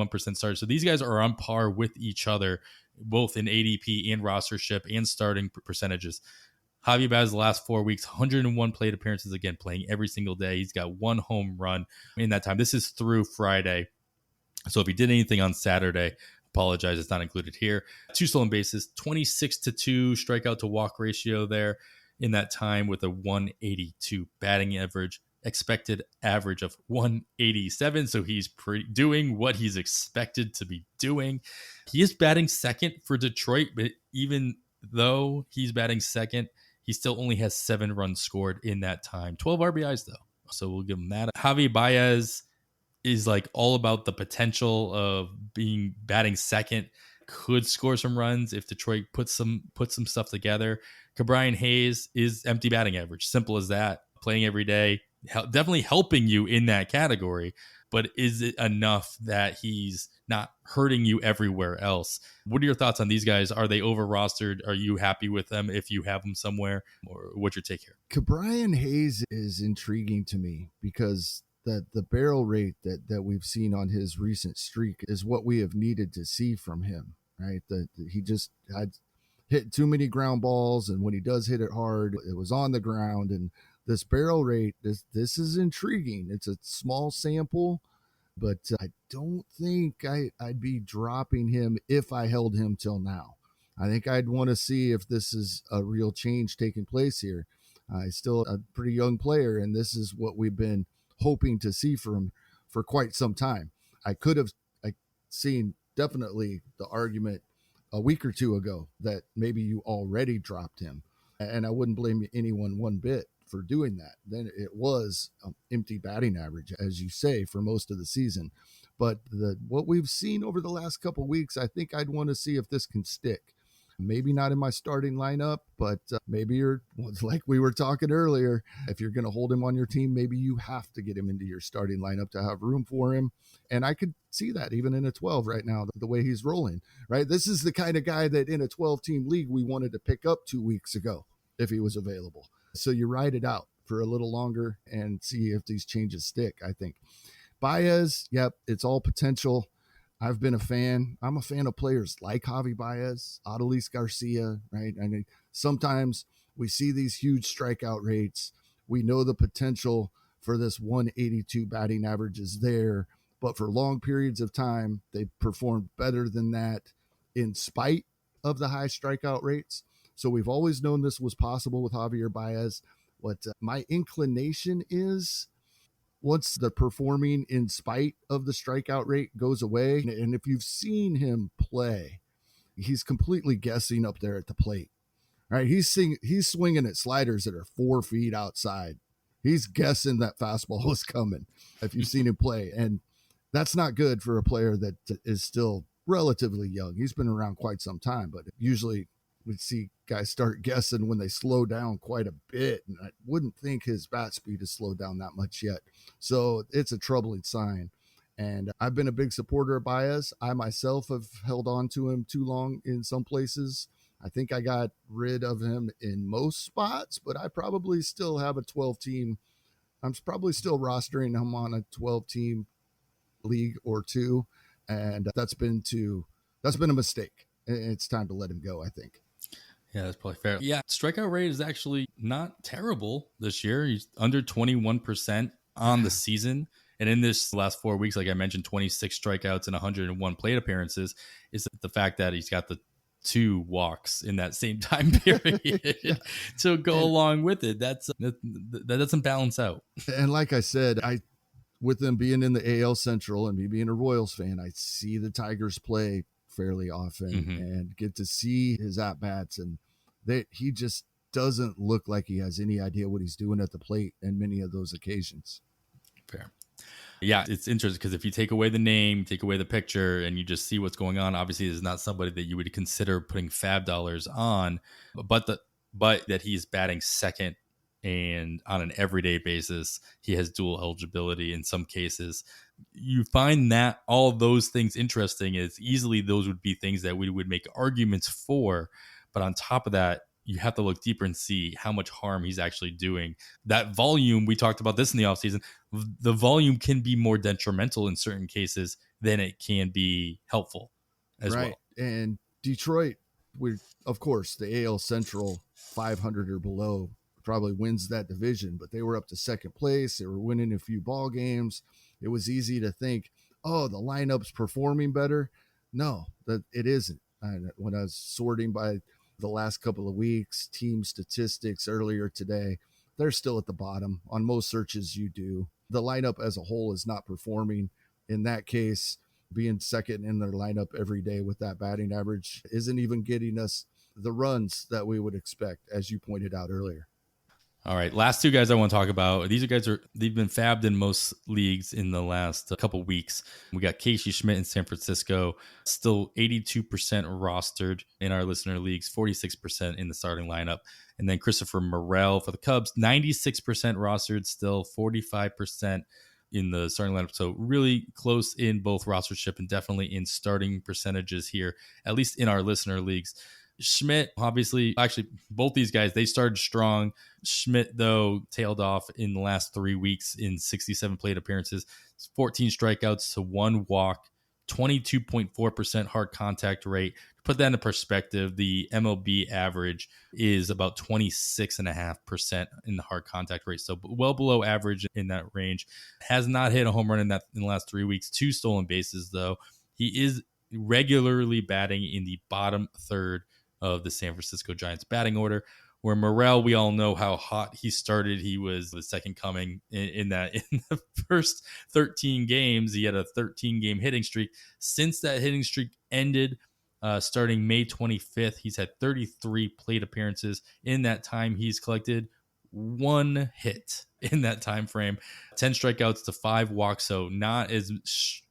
71% started. So these guys are on par with each other, both in ADP and rostership and starting percentages. Javi Baez, the last 4 weeks, 101 plate appearances, again, playing every single day. He's got 1 home run in that time. This is through Friday. So if he did anything on Saturday, apologize, it's not included here. 2 stolen bases, 26-2 strikeout to walk ratio there in that time with a 182 batting average, expected average of 187. So he's doing what he's expected to be doing. He is batting second for Detroit, but even though he's batting second, he still only has 7 runs scored in that time. 12 RBIs though. So we'll give him that. Javi Baez is like all about the potential of being batting second, could score some runs if Detroit puts some stuff together. Brian Hayes is empty batting average. Simple as that. Playing every day, definitely helping you in that category. But is it enough that he's not hurting you everywhere else? What are your thoughts on these guys? Are they over rostered? Are you happy with them if you have them somewhere? Or what's your take here? Brian Hayes is intriguing to me because the barrel rate that we've seen on his recent streak is what we have needed to see from him, right? That he just had hit too many ground balls, and when he does hit it hard, it was on the ground. And this barrel rate, this is intriguing. It's a small sample, but I don't think I'd be dropping him if I held him till now. I think I'd want to see if this is a real change taking place here. He's still a pretty young player, and this is what we've been hoping to see from him for quite some time. I seen definitely the argument a week or two ago that maybe you already dropped him, and I wouldn't blame anyone one bit for doing that. Then it was empty batting average, as you say, for most of the season. But what we've seen over the last couple of weeks, I think I'd want to see if this can stick. Maybe not in my starting lineup, but maybe you're like we were talking earlier. If you're going to hold him on your team, maybe you have to get him into your starting lineup to have room for him. And I could see that even in a 12 right now, the way he's rolling, right? This is the kind of guy that in a 12-team league we wanted to pick up 2 weeks ago if he was available. So you ride it out for a little longer and see if these changes stick, I think. Baez, yep, it's all potential. I've been a fan. I'm a fan of players like Javi Baez, Adolis Garcia, right? I mean, sometimes we see these huge strikeout rates. We know the potential for this 182 batting average is there, but for long periods of time, they performed better than that in spite of the high strikeout rates. So we've always known this was possible with Javier Baez. What my inclination is, once the performing in spite of the strikeout rate goes away, and if you've seen him play, he's completely guessing up there at the plate, right? He's swinging at sliders that are 4 feet outside. He's guessing that fastball is coming if you've seen him play. And that's not good for a player that is still relatively young. He's been around quite some time, but usually we see guys start guessing when they slow down quite a bit. And I wouldn't think his bat speed has slowed down that much yet. So it's a troubling sign. And I've been a big supporter of Baez. I myself have held on to him too long in some places. I think I got rid of him in most spots, but I probably still have a 12-team. I'm probably still rostering him on a 12-team league or two. And that's been a mistake. It's time to let him go, I think. Yeah, that's probably fair. Yeah, strikeout rate is actually not terrible this year. He's under 21% on the season. And in this last 4 weeks, like I mentioned, 26 strikeouts and 101 plate appearances is the fact that he's got the 2 walks in that same time period to go along with it. That doesn't balance out. And like I said, with them being in the AL Central and me being a Royals fan, I see the Tigers play fairly often and get to see his at-bats, and he just doesn't look like he has any idea what he's doing at the plate in many of those occasions. Fair. Yeah, it's interesting because if you take away the name, take away the picture, and you just see what's going on, obviously there's not somebody that you would consider putting FAAB dollars on, but that he's batting second and on an everyday basis, he has dual eligibility in some cases. You find that all those things interesting, as easily those would be things that we would make arguments for. But on top of that, you have to look deeper and see how much harm he's actually doing. That volume, we talked about this in the offseason, the volume can be more detrimental in certain cases than it can be helpful as Right. well. And Detroit, we of course the AL Central 500 or below probably wins that division, but they were up to second place. They were winning a few ball games. It was easy to think, oh, the lineup's performing better. No, that it isn't. And when I was sorting by the last couple of weeks, team statistics earlier today, they're still at the bottom on most searches you do. The lineup as a whole is not performing. In that case, being second in their lineup every day with that batting average isn't even getting us the runs that we would expect, as you pointed out earlier. All right, last two guys I want to talk about. These guys they've been fabbed in most leagues in the last couple weeks. We got Casey Schmidt in San Francisco, still 82% rostered in our listener leagues, 46% in the starting lineup. And then Christopher Morel for the Cubs, 96% rostered, still 45% in the starting lineup. So really close in both rostership and definitely in starting percentages here, at least in our listener leagues. Schmidt, obviously, actually, both these guys, they started strong. Schmidt, though, tailed off in the last 3 weeks in 67 plate appearances, 14 strikeouts to 1 walk, 22.4% hard contact rate. To put that into perspective, the MLB average is about 26.5% in the hard contact rate. So well below average in that range. Has not hit a home run in the last 3 weeks. 2 stolen bases, though. He is regularly batting in the bottom third of the San Francisco Giants batting order, where Morel, we all know how hot he started. He was the second coming in the first 13 games. He had a 13-game hitting streak. Since that hitting streak ended, starting May 25th, he's had 33 plate appearances. In that time, he's collected 1 hit in that time frame, 10 strikeouts to 5 walks. So not as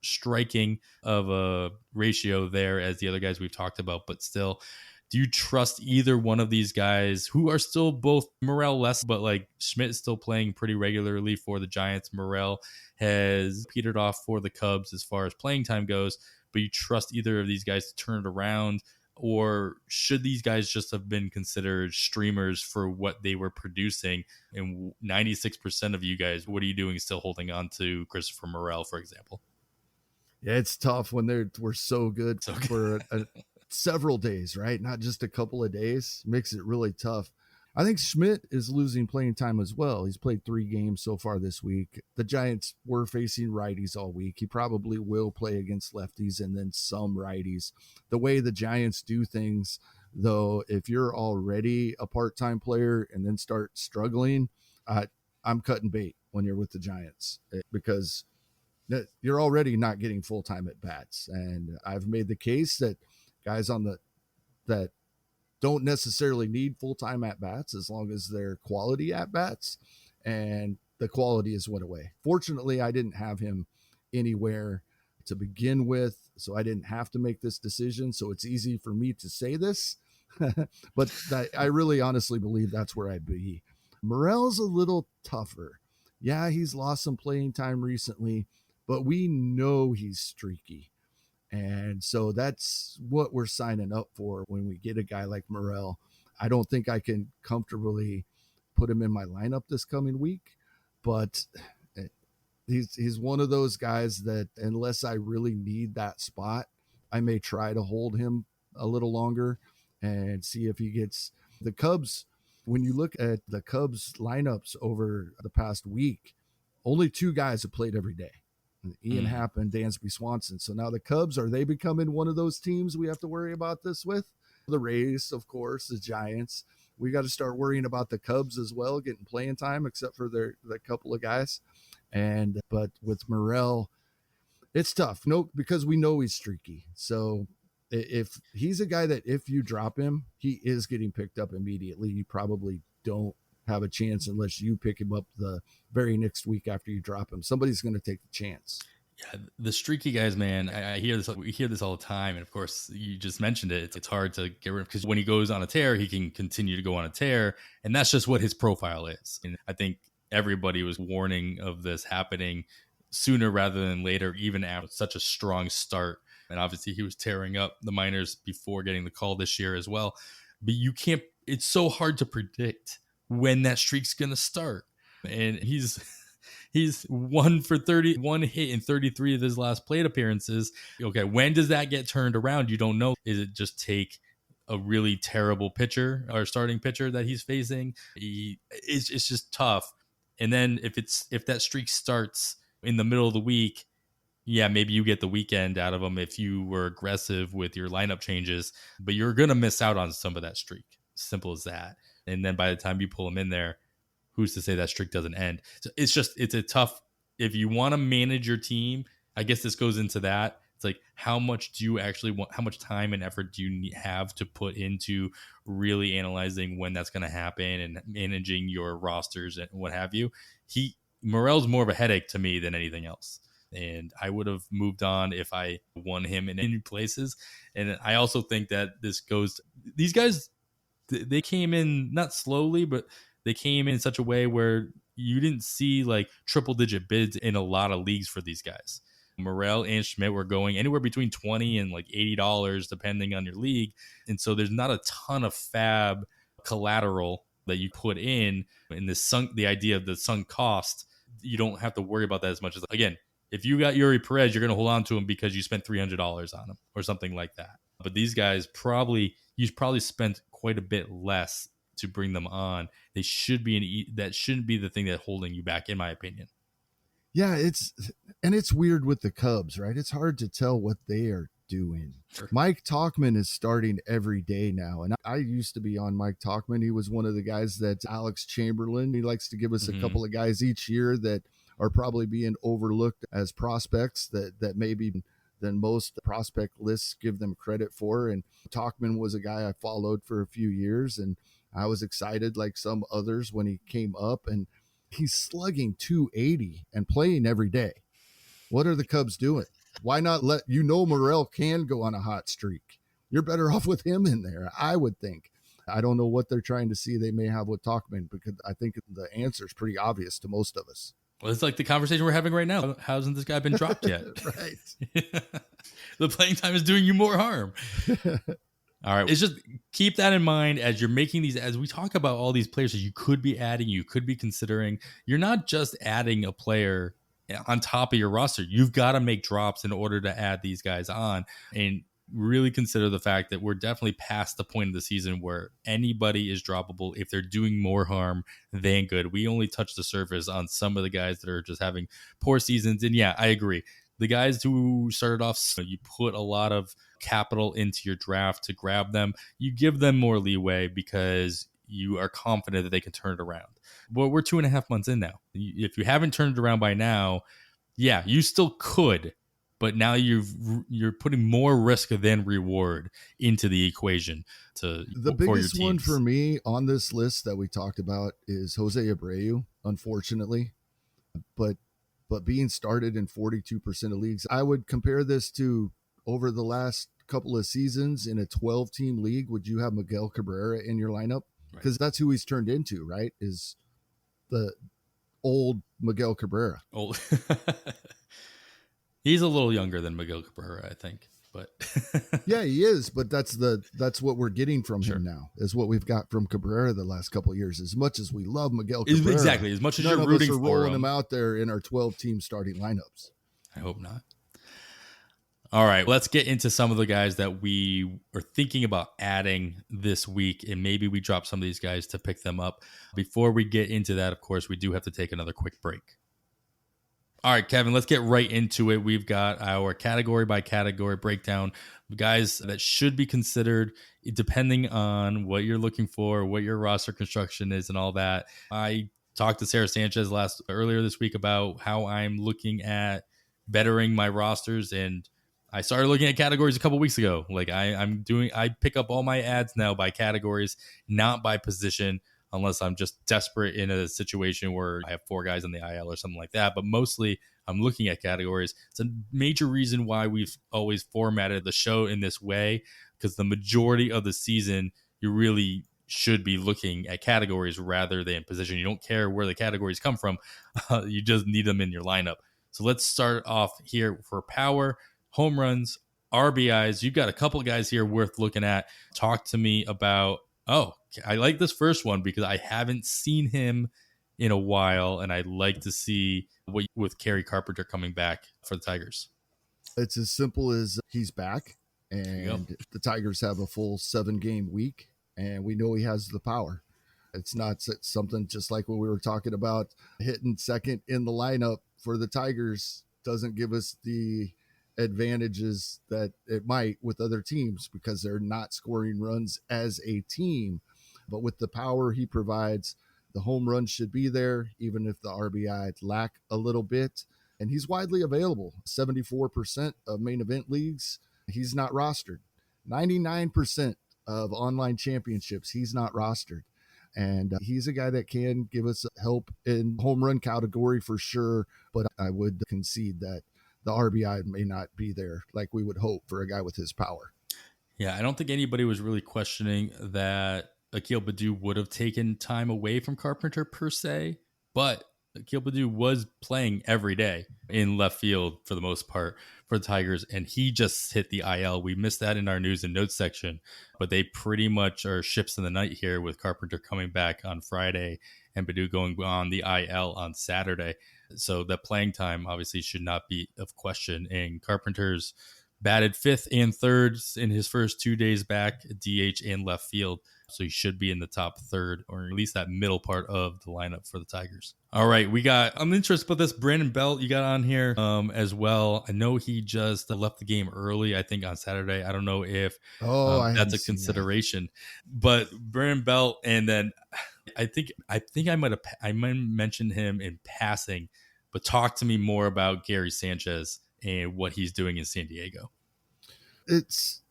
striking of a ratio there as the other guys we've talked about, but still. Do you trust either one of these guys, who are still both Morel less, but like Schmidt is still playing pretty regularly for the Giants? Morel has petered off for the Cubs as far as playing time goes, but you trust either of these guys to turn it around? Or should these guys just have been considered streamers for what they were producing? And 96% of you guys, what are you doing still holding on to Christopher Morel, for example? Yeah, it's tough when we're so good for several days, right? Not just a couple of days. Makes it really tough. I think Schmidt is losing playing time as well. He's played 3 games so far this week. The Giants were facing righties all week. He probably will play against lefties and then some righties. The way the Giants do things, though, if you're already a part-time player and then start struggling, I'm cutting bait when you're with the Giants, because you're already not getting full-time at bats. And I've made the case that guys that don't necessarily need full-time at bats as long as they're quality at bats, and the quality is went away. Fortunately, I didn't have him anywhere to begin with, so I didn't have to make this decision. So it's easy for me to say this, but I really honestly believe that's where I'd be. Morel's a little tougher. Yeah, he's lost some playing time recently, but we know he's streaky. And so that's what we're signing up for when we get a guy like Morel. I don't think I can comfortably put him in my lineup this coming week, but he's one of those guys that unless I really need that spot, I may try to hold him a little longer and see if he gets the Cubs. When you look at the Cubs lineups over the past week, only 2 guys have played every day. Ian Happ and Dansby Swanson. So now the Cubs, are they becoming one of those teams we have to worry about this with? The Rays, of course, the Giants. We got to start worrying about the Cubs as well, getting playing time, except for the couple of guys. But with Morel, it's tough. No, because we know he's streaky. So if he's a guy that if you drop him, he is getting picked up immediately. You probably don't have a chance unless you pick him up the very next week after you drop him. Somebody's going to take the chance. Yeah, the streaky guys, man. I hear this. We hear this all the time, and of course, you just mentioned it. It's hard to get rid of because when he goes on a tear, he can continue to go on a tear, and that's just what his profile is. And I think everybody was warning of this happening sooner rather than later, even after such a strong start. And obviously, he was tearing up the minors before getting the call this year as well. But you can't. It's so hard to predict when that streak's going to start, and he's 1 for 31 hit in 33 of his last plate appearances. Okay, when does that get turned around? You don't know. Is it just take a really terrible pitcher or starting pitcher that he's facing? It's just tough. And then if that streak starts in the middle of the week, yeah, maybe you get the weekend out of him if you were aggressive with your lineup changes, but you're going to miss out on some of that streak. Simple as that. And then by the time you pull him in there, who's to say that streak doesn't end? So it's a tough, if you want to manage your team, I guess this goes into that. It's like, how much do you actually want, how much time and effort do you have to put into really analyzing when that's going to happen and managing your rosters and what have you? Morel's more of a headache to me than anything else. And I would have moved on if I won him in any places. And I also think that these guys, they came in not slowly, but they came in such a way where you didn't see like triple digit bids in a lot of leagues for these guys. Morel and Schmidt were going anywhere between $20 and like $80 depending on your league. And so there's not a ton of FAAB collateral that you put in the idea of the sunk cost. You don't have to worry about that as much as, again, if you got Yuri Perez, you're going to hold on to him because you spent $300 on him or something like that. But these guys you probably spent quite a bit less to bring them on. They should be that shouldn't be the thing that's holding you back, in my opinion. Yeah, it's weird with the Cubs, right? It's hard to tell what they are doing. Sure. Mike Tauchman is starting every day now. And I used to be on Mike Tauchman. He was one of the guys that Alex Chamberlain, he likes to give us a couple of guys each year that are probably being overlooked as prospects that maybe than most prospect lists give them credit for. And Tauchman was a guy I followed for a few years, and I was excited like some others when he came up, and he's slugging 280 and playing every day. What are the Cubs doing? Why not Morel can go on a hot streak? You're better off with him in there, I would think. I don't know what they're trying to see they may have with Tauchman, because I think the answer is pretty obvious to most of us. Well, it's like the conversation we're having right now. How hasn't this guy been dropped yet? Right. The playing time is doing you more harm. All right. It's just keep that in mind as you're making these, as we talk about all these players that you could be adding, you could be considering. You're not just adding a player on top of your roster. You've got to make drops in order to add these guys on, and really consider the fact that we're definitely past the point of the season where anybody is droppable if they're doing more harm than good. We only touch the surface on some of the guys that are just having poor seasons. And yeah, I agree. The guys who started off, you put a lot of capital into your draft to grab them. You give them more leeway because you are confident that they can turn it around. But we're 2.5 months in now. If you haven't turned it around by now, yeah, you still could. But now you're putting more risk than reward into the equation. The biggest one for me on this list that we talked about is Jose Abreu, unfortunately. But being started in 42% of leagues, I would compare this to over the last couple of seasons in a 12-team league. Would you have Miguel Cabrera in your lineup? Because that's who he's turned into, right? Is the old Miguel Cabrera. Old. He's a little younger than Miguel Cabrera, I think, but yeah, he is. But that's what we're getting from him now, is what we've got from Cabrera the last couple of years. As much as we love Miguel Cabrera, exactly, as much as you're rooting for rolling him out there in our 12-team starting lineups. I hope not. All right, let's get into some of the guys that we are thinking about adding this week, and maybe we drop some of these guys to pick them up. Before we get into that, of course, we do have to take another quick break. All right, Kevin, let's get right into it. We've got our category by category breakdown, guys that should be considered depending on what you're looking for, what your roster construction is, and all that. I talked to Sarah Sanchez earlier this week about how I'm looking at bettering my rosters, and I started looking at categories a couple weeks ago. Like I pick up all my ads now by categories, not by position, unless I'm just desperate in a situation where I have 4 guys on the IL or something like that. But mostly I'm looking at categories. It's a major reason why we've always formatted the show in this way, because the majority of the season, you really should be looking at categories rather than position. You don't care where the categories come from. You just need them in your lineup. So let's start off here for power, home runs, RBIs. You've got a couple of guys here worth looking at. Talk to me about, I like this first one because I haven't seen him in a while, and I'd like to see what with Kerry Carpenter coming back for the Tigers. It's as simple as he's back, There you go. and the Tigers have a full 7-game week, and we know he has the power. It's not something just like when we were talking about hitting second in the lineup for the Tigers doesn't give us the advantages that it might with other teams because they're not scoring runs as a team. But with the power he provides, the home run should be there, even if the RBI lack a little bit. And he's widely available. 74% of main event leagues, he's not rostered. 99% of online championships, he's not rostered. And he's a guy that can give us help in home run category for sure. But I would concede that the RBI may not be there like we would hope for a guy with his power. Yeah, I don't think anybody was really questioning that Akil Baddoo would have taken time away from Carpenter per se, but Akil Baddoo was playing every day in left field for the most part for the Tigers, and he just hit the IL. We missed that in our news and notes section, but they pretty much are ships in the night here with Carpenter coming back on Friday and Baddoo going on the IL on Saturday. So the playing time obviously should not be of question. And Carpenter's batted 5th and 3rd in his first 2 days back, DH and left field. So he should be in the top 3rd, or at least that middle part of the lineup for the Tigers. All right, I'm interested about this Brandon Belt you got on here as well. I know he just left the game early, I think on Saturday. I don't know if that's a consideration, but Brandon Belt, and then I think I might have mentioned him in passing, but talk to me more about Gary Sanchez and what he's doing in San Diego. It's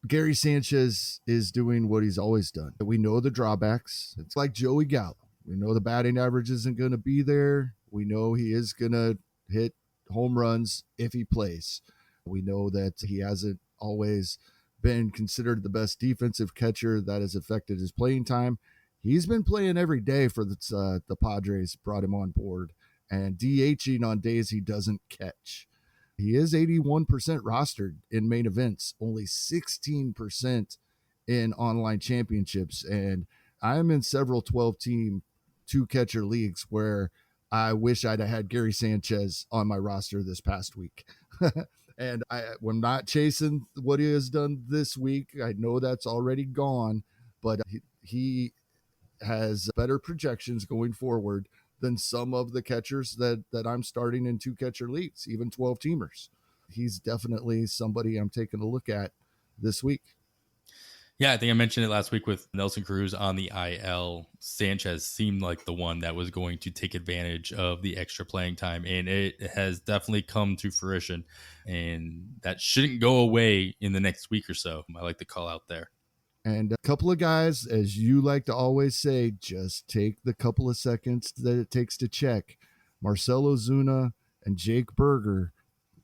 Gary Sanchez is doing what he's always done. We know the drawbacks. It's like Joey Gallo. We know the batting average isn't going to be there. We know he is going to hit home runs if he plays. We know that he hasn't always been considered the best defensive catcher that has affected his playing time. He's been playing every day for the Padres, brought him on board, and DHing on days he doesn't catch. He is 81% rostered in main events, only 16% in online championships. And I'm in several 12-team 2-catcher leagues where I wish I'd have had Gary Sanchez on my roster this past week. And I'm not chasing what he has done this week. I know that's already gone, but he has better projections going forward than some of the catchers that I'm starting in 2-catcher leagues, even 12-teamers. He's definitely somebody I'm taking a look at this week. Yeah, I think I mentioned it last week with Nelson Cruz on the IL. Sanchez seemed like the one that was going to take advantage of the extra playing time, and it has definitely come to fruition, and that shouldn't go away in the next week or so. I like the call out there. And a couple of guys, as you like to always say, just take the couple of seconds that it takes to check. Marcell Ozuna and Jake Burger,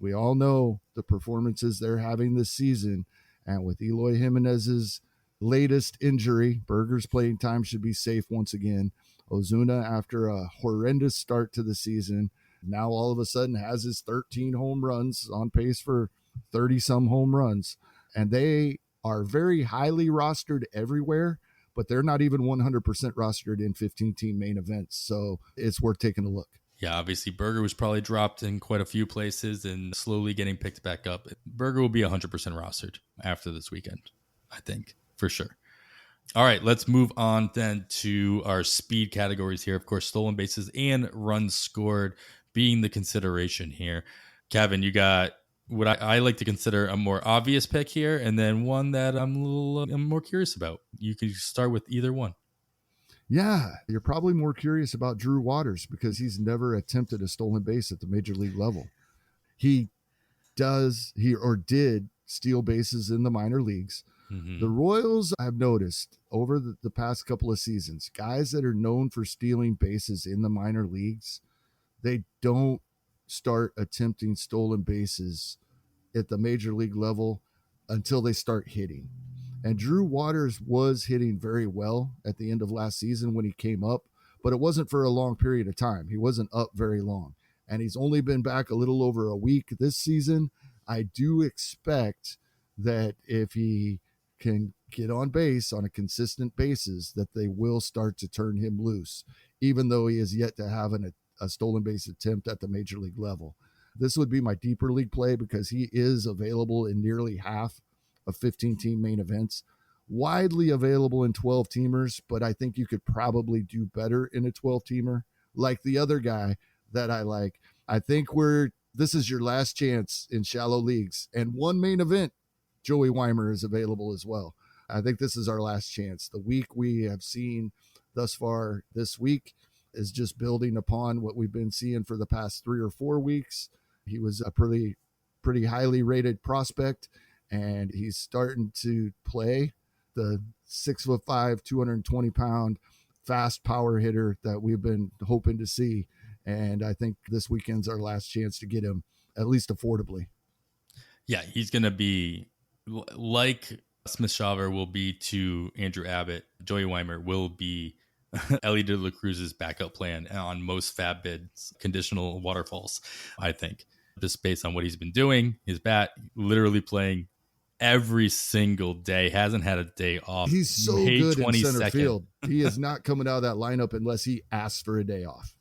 we all know the performances they're having this season. And with Eloy Jimenez's latest injury, Burger's playing time should be safe once again. Ozuna, after a horrendous start to the season, now all of a sudden has his 13 home runs, on pace for 30-some home runs. And they are very highly rostered everywhere, but they're not even 100% rostered in 15-team main events. So it's worth taking a look. Yeah, obviously Burger was probably dropped in quite a few places and slowly getting picked back up. Burger will be 100% rostered after this weekend, I think, for sure. All right, let's move on then to our speed categories here. Of course, stolen bases and runs scored being the consideration here. Kevin, you got what I like to consider a more obvious pick here, and then one that I'm more curious about. You can start with either one. Yeah, you're probably more curious about Drew Waters because he's never attempted a stolen base at the major league level. He did steal bases in the minor leagues. Mm-hmm. The Royals, I've noticed over the past couple of seasons, guys that are known for stealing bases in the minor leagues, they don't start attempting stolen bases at the major league level until they start hitting. And Drew Waters was hitting very well at the end of last season when he came up, but it wasn't for a long period of time. He wasn't up very long. And he's only been back a little over a week this season. I do expect that if he can get on base on a consistent basis, that they will start to turn him loose, even though he has yet to have a stolen base attempt at the major league level. This would be my deeper league play because he is available in nearly half of 15-team main events, widely available in 12-teamers, but I think you could probably do better in a 12-teamer. Like the other guy that I like, I think this is your last chance in shallow leagues. And one main event, Joey Weimer is available as well. I think this is our last chance. The week we have seen thus far this week is just building upon what we've been seeing for the past 3 or 4 weeks. He was a pretty highly rated prospect, and he's starting to play the 6'5", 220-pound fast power hitter that we've been hoping to see. And I think this weekend's our last chance to get him, at least affordably. Yeah, he's going to be like Smith Shawver will be to Andrew Abbott. Joey Weimer will be Ellie De La Cruz's backup plan on most FAAB bids, conditional waterfalls, I think. Just based on what he's been doing, his bat, literally playing every single day, hasn't had a day off. He's so May good in 22nd. center field. He is not coming out of that lineup unless he asks for a day off.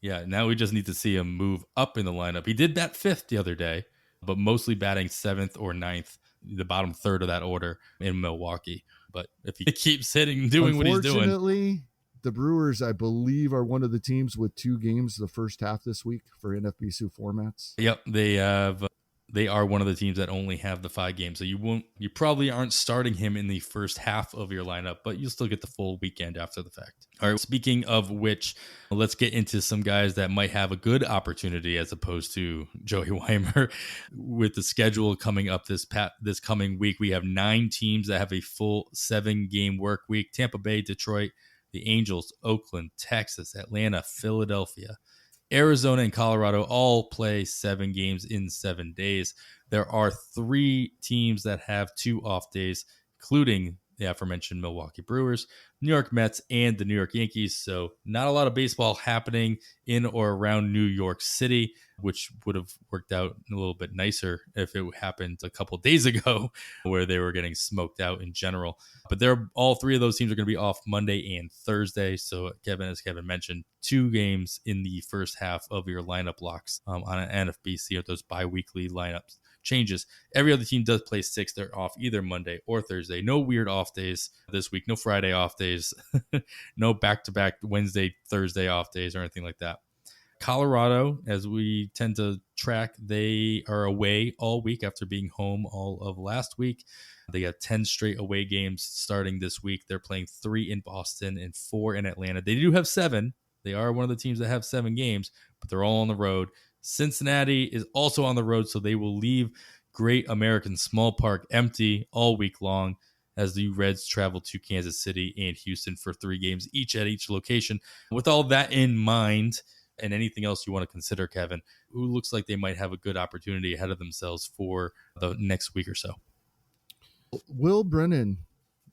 Yeah, now we just need to see him move up in the lineup. He did bat 5th the other day, but mostly batting 7th or 9th, the bottom third of that order in Milwaukee. But if he keeps hitting, doing what he's doing. Unfortunately, the Brewers, I believe, are one of the teams with 2 games the first half this week for NFBC formats. Yep, they are one of the teams that only have the 5 games. So you probably aren't starting him in the first half of your lineup, but you'll still get the full weekend after the fact. All right, speaking of which, let's get into some guys that might have a good opportunity as opposed to Joey Weimer. With the schedule coming up this coming week, we have 9 teams that have a full 7-game work week. Tampa Bay, Detroit, the Angels, Oakland, Texas, Atlanta, Philadelphia, Arizona, and Colorado all play 7 games in 7 days. There are 3 teams that have 2 off days, including the aforementioned Milwaukee Brewers, New York Mets, and the New York Yankees. So not a lot of baseball happening in or around New York City, which would have worked out a little bit nicer if it happened a couple days ago where they were getting smoked out in general. But all 3 of those teams are going to be off Monday and Thursday. So as Kevin mentioned, 2 games in the first half of your lineup locks on an NFBC or those bi-weekly lineups changes. Every other team does play 6. They're off either Monday or Thursday. No weird off days this week. No Friday off days. No back-to-back Wednesday, Thursday off days or anything like that. Colorado, as we tend to track, they are away all week after being home all of last week. They got 10 straight away games starting this week. They're playing 3 in Boston and 4 in Atlanta. They do have 7. They are one of the teams that have 7 games, but they're all on the road. Cincinnati is also on the road, so they will leave Great American Small Park empty all week long as the Reds travel to Kansas City and Houston for 3 games each at each location. With all that in mind, and anything else you want to consider, Kevin, who looks like they might have a good opportunity ahead of themselves for the next week or so? Will Brennan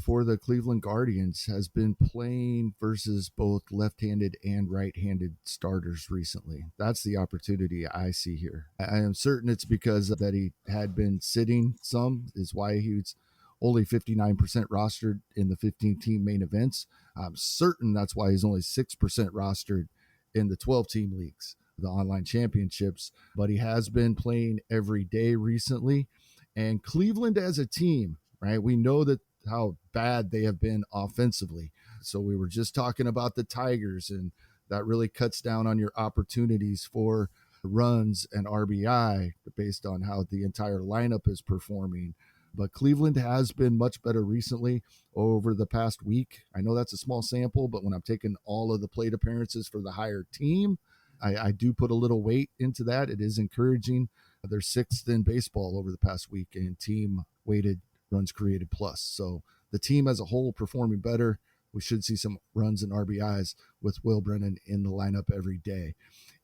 for the Cleveland Guardians has been playing versus both left-handed and right-handed starters recently. That's the opportunity I see here. I am certain it's because that he had been sitting some is why he was only 59% rostered in the 15-team main events. I'm certain that's why he's only 6% rostered in the 12-team leagues, the online championships, but he has been playing every day recently. And Cleveland as a team, right? We know that how bad they have been offensively. So we were just talking about the Tigers, and that really cuts down on your opportunities for runs and RBI based on how the entire lineup is performing. But Cleveland has been much better recently over the past week. I know that's a small sample, but when I'm taking all of the plate appearances for the higher team, I do put a little weight into that. It is encouraging. They're 6th in baseball over the past week in team weighted runs created plus. So the team as a whole performing better. We should see some runs and RBIs with Will Brennan in the lineup every day.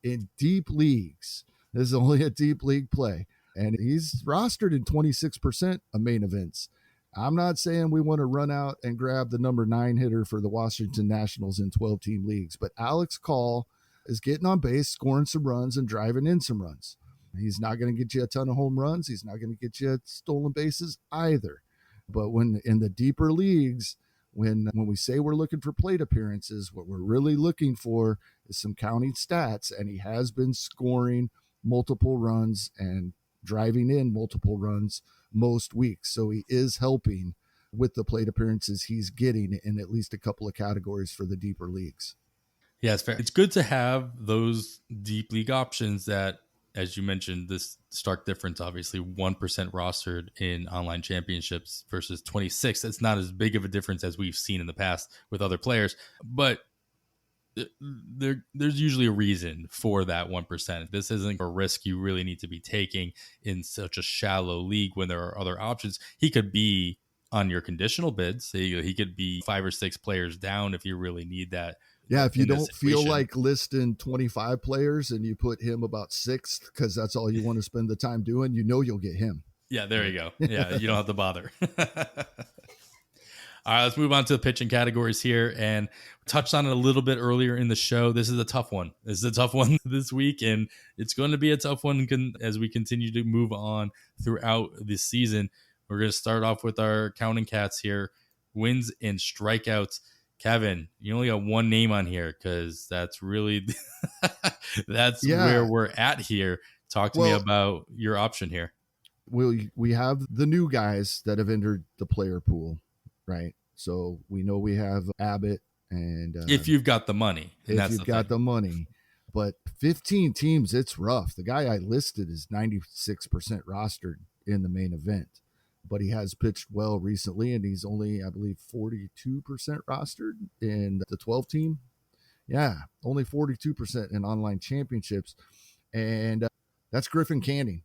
In deep leagues, This is only a deep league play. And he's rostered in 26% of main events. I'm not saying we want to run out and grab the number 9 hitter for the Washington Nationals in 12-team leagues, but Alex Call is getting on base, scoring some runs, and driving in some runs. He's not going to get you a ton of home runs. He's not going to get you stolen bases either. But when in the deeper leagues, when we say we're looking for plate appearances, what we're really looking for is some counting stats, and he has been scoring multiple runs and driving in multiple runs most weeks. So he is helping with the plate appearances he's getting in at least a couple of categories for the deeper leagues. Yeah, it's fair. It's good to have those deep league options that, as you mentioned, this stark difference, obviously 1% rostered in online championships versus 26. It's not as big of a difference as we've seen in the past with other players, but there's usually a reason for that 1%. This isn't a risk you really need to be taking in such a shallow league when there are other options. He could be on your conditional bids. He could be 5 or 6 players down if you really need that. Yeah, if you don't feel like listing 25 players and you put him about 6th because that's all you want to spend the time doing, you'll get him. Yeah, there you go. Yeah, you don't have to bother. All right, let's move on to the pitching categories here, and touched on it a little bit earlier in the show. This is a tough one. This is a tough one this week, and it's going to be a tough one as we continue to move on throughout this season. We're going to start off with our counting cats here, wins and strikeouts. Kevin, you only got one name on here because that's really where we're at here. Talk to me about your option here. We have the new guys that have entered the player pool, right? So we know we have Abbott and if you've got the money, the money, but 15 teams, it's rough. The guy I listed is 96% rostered in the main event, but he has pitched well recently, and he's only, I believe, 42% rostered in the 12 team. Yeah, only 42% in online championships, and that's Griffin Canning.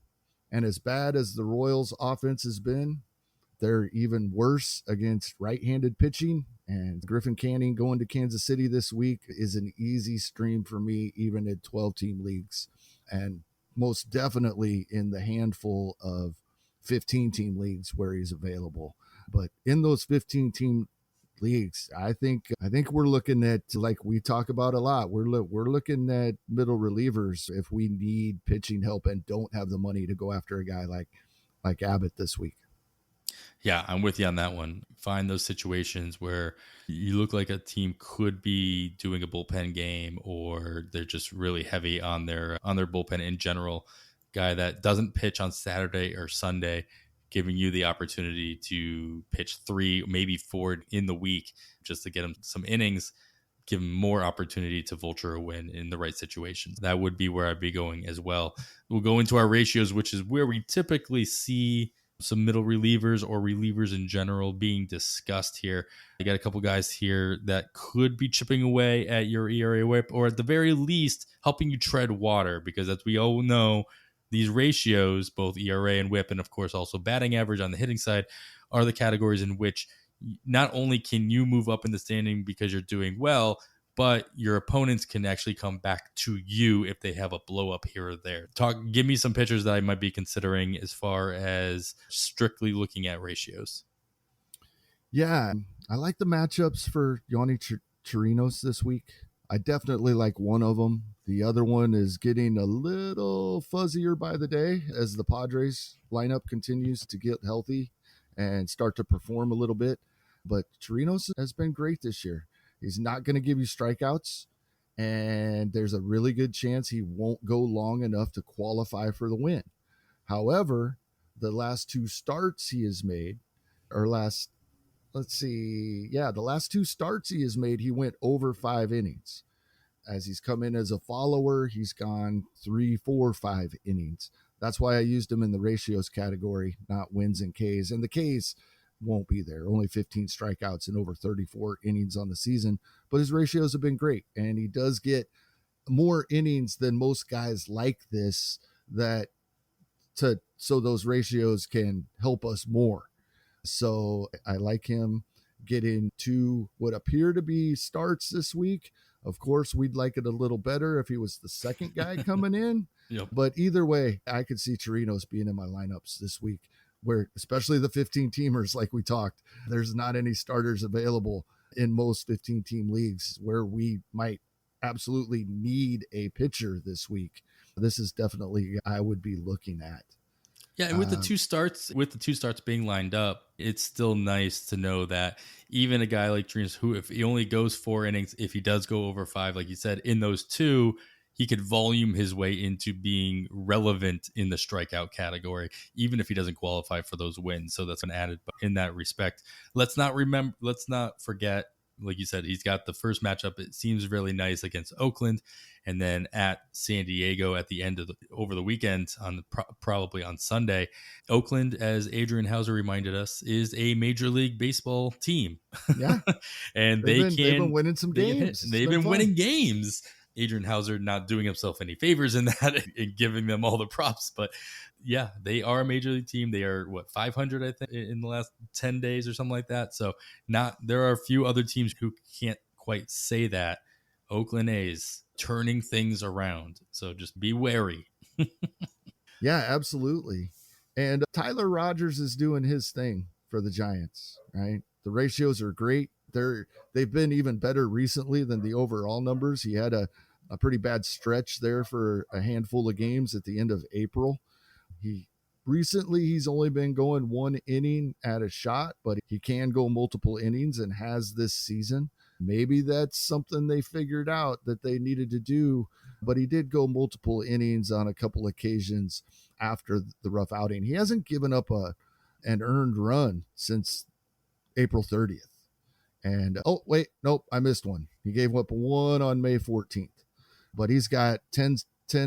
And as bad as the Royals offense has been, they're even worse against right-handed pitching. And Griffin Canning going to Kansas City this week is an easy stream for me, even in 12-team leagues, and most definitely in the handful of 15-team leagues where he's available. But in those 15-team leagues, I think we're looking at, like we talk about a lot, we're looking at middle relievers if we need pitching help and don't have the money to go after a guy like Abbott this week. Yeah, I'm with you on that one. Find those situations where you look like a team could be doing a bullpen game, or they're just really heavy on their bullpen in general. Guy that doesn't pitch on Saturday or Sunday, giving you the opportunity to pitch 3, maybe 4 in the week just to get him some innings, give him more opportunity to vulture a win in the right situations. That would be where I'd be going as well. We'll go into our ratios, which is where we typically see some middle relievers or relievers in general being discussed here. I got a couple guys here that could be chipping away at your ERA whip, or at the very least helping you tread water, because as we all know, these ratios, both ERA and whip, and of course also batting average on the hitting side, are the categories in which not only can you move up in the standing because you're doing well, but your opponents can actually come back to you if they have a blow up here or there. Give me some pitchers that I might be considering as far as strictly looking at ratios. Yeah, I like the matchups for Yonny Chirinos this week. I definitely like one of them. The other one is getting a little fuzzier by the day as the Padres lineup continues to get healthy and start to perform a little bit. But Chirinos has been great this year. He's not going to give you strikeouts, and there's a really good chance he won't go long enough to qualify for the win. However, the last 2 starts he has made, or the last 2 starts he has made, he went over 5 innings. As he's come in as a follower, he's gone 3, 4, 5 innings. That's why I used him in the ratios category, not wins and Ks. And the Ks won't be there. Only 15 strikeouts and over 34 innings on the season. But his ratios have been great. And he does get more innings than most guys like this, so those ratios can help us more. So I like him getting 2 what appear to be starts this week, Of course, we'd like it a little better if he was the second guy coming in. Yep. But either way, I could see Chirinos being in my lineups this week, where especially the 15 teamers, like we talked, there's not any starters available in most 15 team leagues where we might absolutely need a pitcher this week. This is definitely I would be looking at. Yeah, and with the two starts being lined up, it's still nice to know that even a guy like Trinas, who if he only goes 4 innings, if he does go over 5, like you said, in those two, he could volume his way into being relevant in the strikeout category, even if he doesn't qualify for those wins. So that's an added in that respect. Let's not forget, like you said, he's got the first matchup. It seems really nice against Oakland, and then at San Diego at the end of over the weekend probably on Sunday. Oakland, as Adrian Hauser reminded us, is a Major League Baseball team. Yeah, and they've been winning some games. They've been winning games. Adrian Hauser not doing himself any favors in that and giving them all the props, but yeah, they are a major league team. They are 500, I think, in the last 10 days or something like that. So there are a few other teams who can't quite say that. Oakland A's turning things around. So just be wary. Yeah, absolutely. And Tyler Rogers is doing his thing for the Giants, right? The ratios are great. They've been even better recently than the overall numbers. He had a pretty bad stretch there for a handful of games at the end of April. He's only been going 1 inning at a shot, but he can go multiple innings and has this season. Maybe that's something they figured out that they needed to do, but he did go multiple innings on a couple occasions after the rough outing. He hasn't given up an earned run since April 30th. And I missed one. He gave up one on May 14th, but he's got 10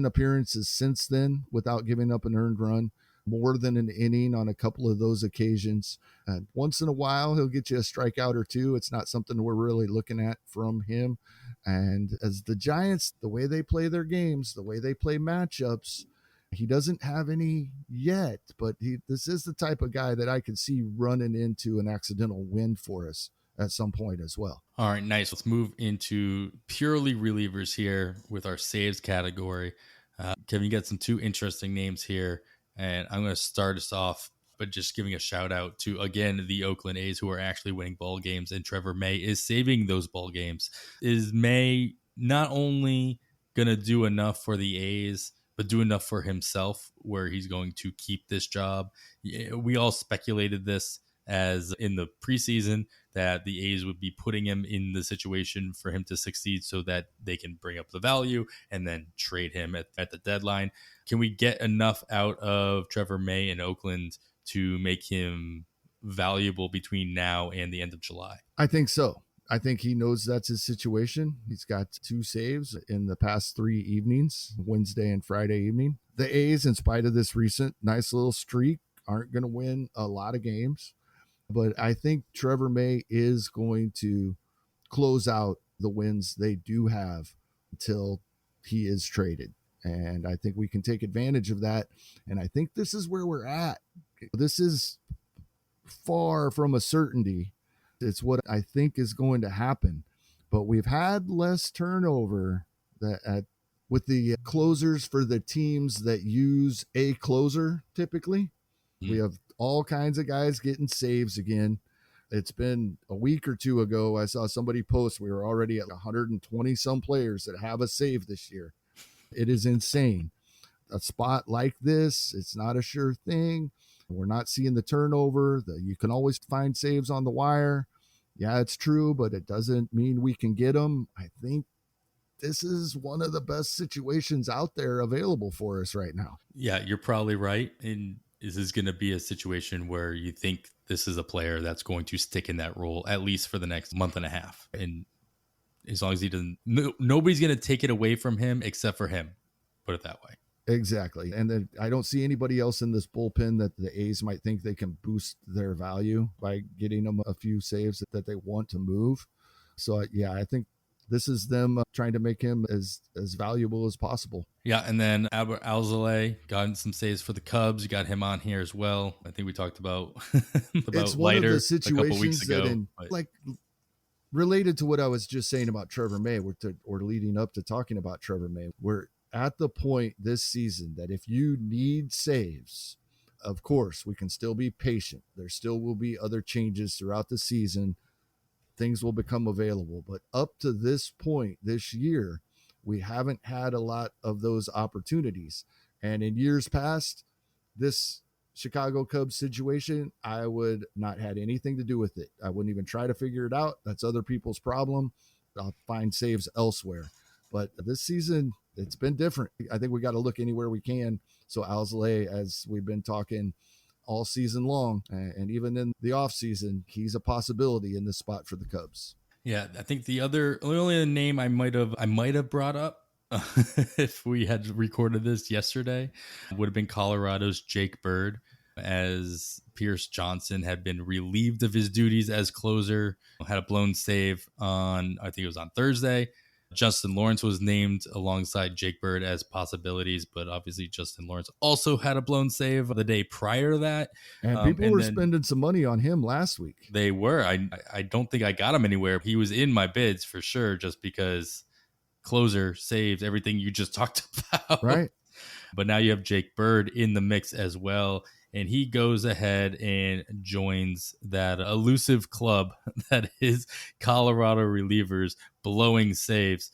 appearances since then without giving up an earned run, more than an inning on a couple of those occasions. And once in a while, he'll get you a strikeout or two. It's not something we're really looking at from him. And as the Giants, the way they play their games, the way they play matchups, he doesn't have any yet, but this is the type of guy that I could see running into an accidental win for us at some point as well. All right, nice. Let's move into purely relievers here with our saves category. Kevin, you got some 2 interesting names here, and I'm going to start us off by just giving a shout out to, again, the Oakland A's, who are actually winning ball games, and Trevor May is saving those ball games. Is May not only going to do enough for the A's, but do enough for himself where he's going to keep this job? We all speculated this as in the preseason that the A's would be putting him in the situation for him to succeed so that they can bring up the value and then trade him at the deadline. Can we get enough out of Trevor May in Oakland to make him valuable between now and the end of July? I think so. I think he knows that's his situation. He's got 2 saves in the past 3 evenings, Wednesday and Friday evening. The A's, in spite of this recent nice little streak, aren't going to win a lot of games. But I think Trevor May is going to close out the wins they do have until he is traded. And I think we can take advantage of that. And I think this is where we're at. This is far from a certainty. It's what I think is going to happen. But we've had less turnover with the closers for the teams that use a closer typically. We have all kinds of guys getting saves again. It's been a week or 2 ago. I saw somebody post we were already at 120 some players that have a save this year. It is insane. A spot like this, it's not a sure thing. We're not seeing the turnover. You can always find saves on the wire. Yeah, it's true, but it doesn't mean we can get them. I think this is one of the best situations out there available for us right now. Yeah, you're probably right. And is this going to be a situation where you think this is a player that's going to stick in that role at least for the next month and a half? And as long as he doesn't, nobody's going to take it away from him except for him. Put it that way. Exactly. And then I don't see anybody else in this bullpen that the A's might think they can boost their value by getting them a few saves that they want to move. So, yeah, I think this is them trying to make him as valuable as possible. Yeah, and then Albert Alzolay got some saves for the Cubs. You got him on here as well. I think we talked about it's one Leiter of the situations a couple weeks ago. like related to what I was just saying about Trevor May, or leading up to talking about Trevor May, we're at the point this season that if you need saves, of course, we can still be patient. There still will be other changes throughout the season. Things will become available. But up to this point this year, we haven't had a lot of those opportunities. And in years past, this Chicago Cubs situation, I would not had anything to do with it. I wouldn't even try to figure it out. That's other people's problem. I'll find saves elsewhere. But this season, it's been different. I think we got to look anywhere we can. So Alzolay, as we've been talking all season long, and even in the off season, he's a possibility in this spot for the Cubs. Yeah, I think the only name I might have brought up if we had recorded this yesterday would have been Colorado's Jake Bird, as Pierce Johnson had been relieved of his duties as closer, had a blown save on, I think it was on Thursday. Justin Lawrence was named alongside Jake Bird as possibilities, but obviously Justin Lawrence also had a blown save the day prior to that. And people were spending some money on him last week. They were. I don't think I got him anywhere. He was in my bids for sure, just because closer, saves, everything you just talked about. Right. But now you have Jake Bird in the mix as well. And he goes ahead and joins that elusive club that is Colorado relievers blowing saves.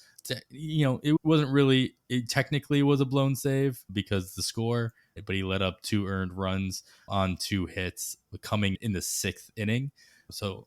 It wasn't really, it technically was a blown save because the score, but he let up 2 earned runs on 2 hits coming in the 6th inning. So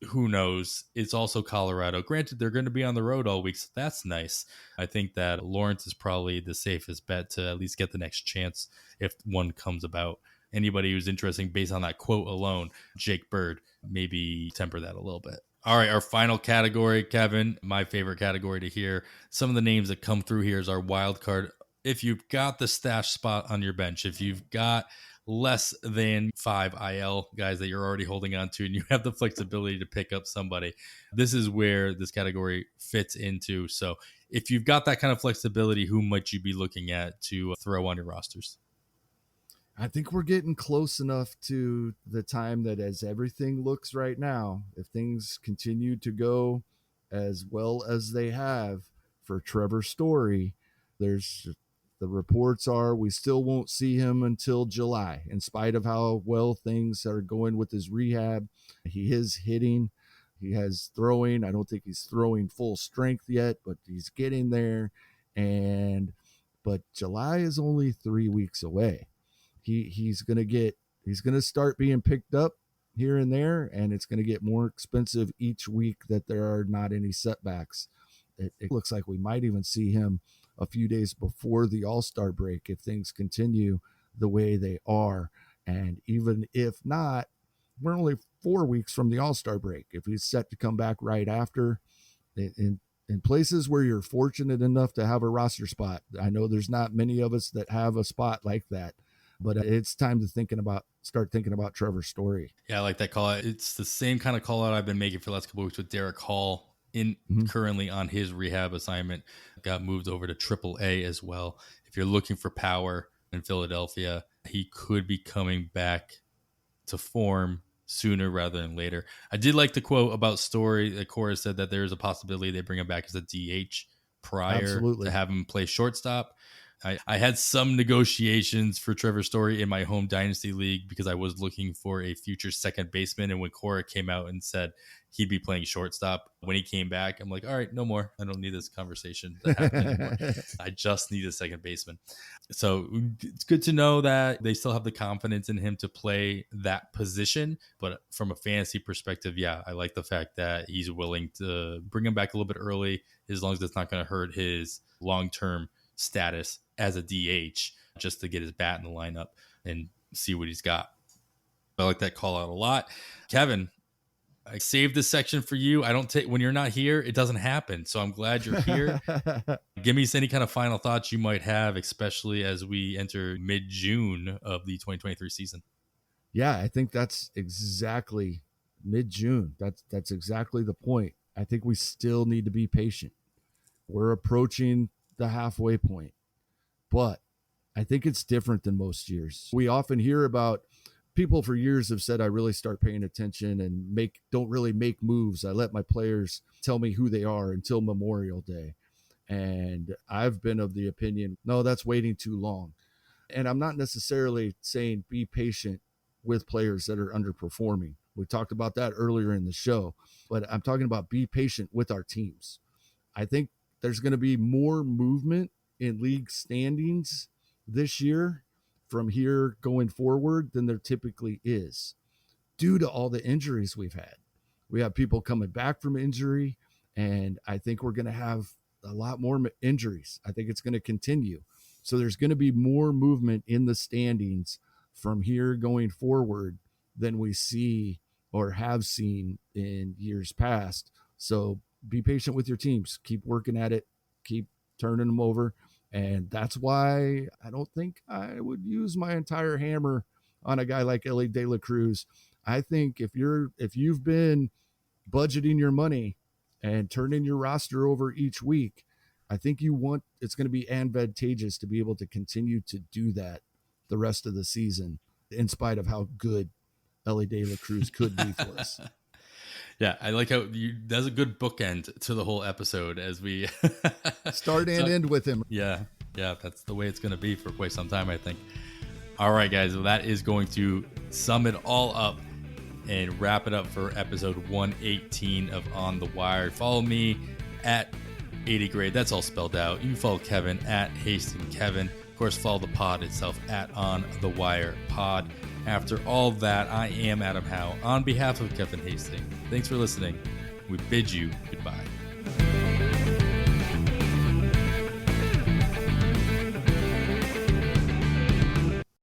who knows? It's also Colorado. Granted, they're going to be on the road all week, so that's nice. I think that Lawrence is probably the safest bet to at least get the next chance if one comes about. Anybody who's interesting based on that quote alone, Jake Bird, maybe temper that a little bit. All right, our final category, Kevin, my favorite category to hear. Some of the names that come through here is our wild card. If you've got the stash spot on your bench, if you've got less than 5 IL guys that you're already holding on to and you have the flexibility to pick up somebody, this is where this category fits into. So if you've got that kind of flexibility, who might you be looking at to throw on your rosters? I think we're getting close enough to the time that, as everything looks right now, if things continue to go as well as they have for Trevor Story, the reports are we still won't see him until July, in spite of how well things are going with his rehab. He is hitting, he has throwing. I don't think he's throwing full strength yet, but he's getting there. But July is only 3 weeks away. He's going to start being picked up here and there, and it's going to get more expensive each week that there are not any setbacks. It looks like we might even see him a few days before the All-Star break if things continue the way they are. And even if not, we're only 4 weeks from the All-Star break. If he's set to come back right after, in places where you're fortunate enough to have a roster spot, I know there's not many of us that have a spot like that, but it's time to start thinking about Trevor Story. Yeah, I like that call out. It's the same kind of call out I've been making for the last couple of weeks with Derek Hall currently on his rehab assignment. Got moved over to AAA as well. If you're looking for power in Philadelphia, he could be coming back to form sooner rather than later. I did like the quote about Story that Cora said that there is a possibility they bring him back as a DH prior to have him play shortstop. I had some negotiations for Trevor Story in my home dynasty league because I was looking for a future second baseman. And when Cora came out and said he'd be playing shortstop, when he came back, I'm like, all right, no more. I don't need this conversation to happen anymore. I just need a second baseman. So it's good to know that they still have the confidence in him to play that position. But from a fantasy perspective, yeah, I like the fact that he's willing to bring him back a little bit early, as long as it's not going to hurt his long-term status as a DH, just to get his bat in the lineup and see what he's got. I like that call out a lot. Kevin, I saved this section for you. I don't take, when you're not here, it doesn't happen. So I'm glad you're here. Give me any kind of final thoughts you might have, especially as we enter mid-June of the 2023 season. Yeah, I think that's exactly mid-June. That's exactly the point. I think we still need to be patient. We're approaching the halfway point, but I think it's different than most years. We often hear about people for years have said I really start paying attention and don't really make moves. I let my players tell me who they are until Memorial Day. And I've been of the opinion, no, that's waiting too long. And I'm not necessarily saying be patient with players that are underperforming. We talked about that earlier in the show, but I'm talking about be patient with our teams. I think there's going to be more movement in league standings this year from here going forward than there typically is due to all the injuries we've had. We have people coming back from injury, and I think we're going to have a lot more injuries. I think it's going to continue. So there's going to be more movement in the standings from here going forward than we see or have seen in years past. So be patient with your teams. Keep working at it. Keep turning them over. And that's why I don't think I would use my entire hammer on a guy like Ellie De La Cruz. I think if you've been budgeting your money and turning your roster over each week, I think it's going to be advantageous to be able to continue to do that the rest of the season, in spite of how good Ellie De La Cruz could be for us. Yeah, I like how that's a good bookend to the whole episode as we start and end with him. Yeah, that's the way it's going to be for quite some time, I think. All right, guys, well, that is going to sum it all up and wrap it up for episode 118 of On the Wire. Follow me at 80 grade. That's all spelled out. You can follow Kevin at Hasting Kevin. Of course, follow the pod itself at On the Wire Pod. After all that, I am Adam Howe on behalf of Kevin Hastings. Thanks for listening. We bid you goodbye.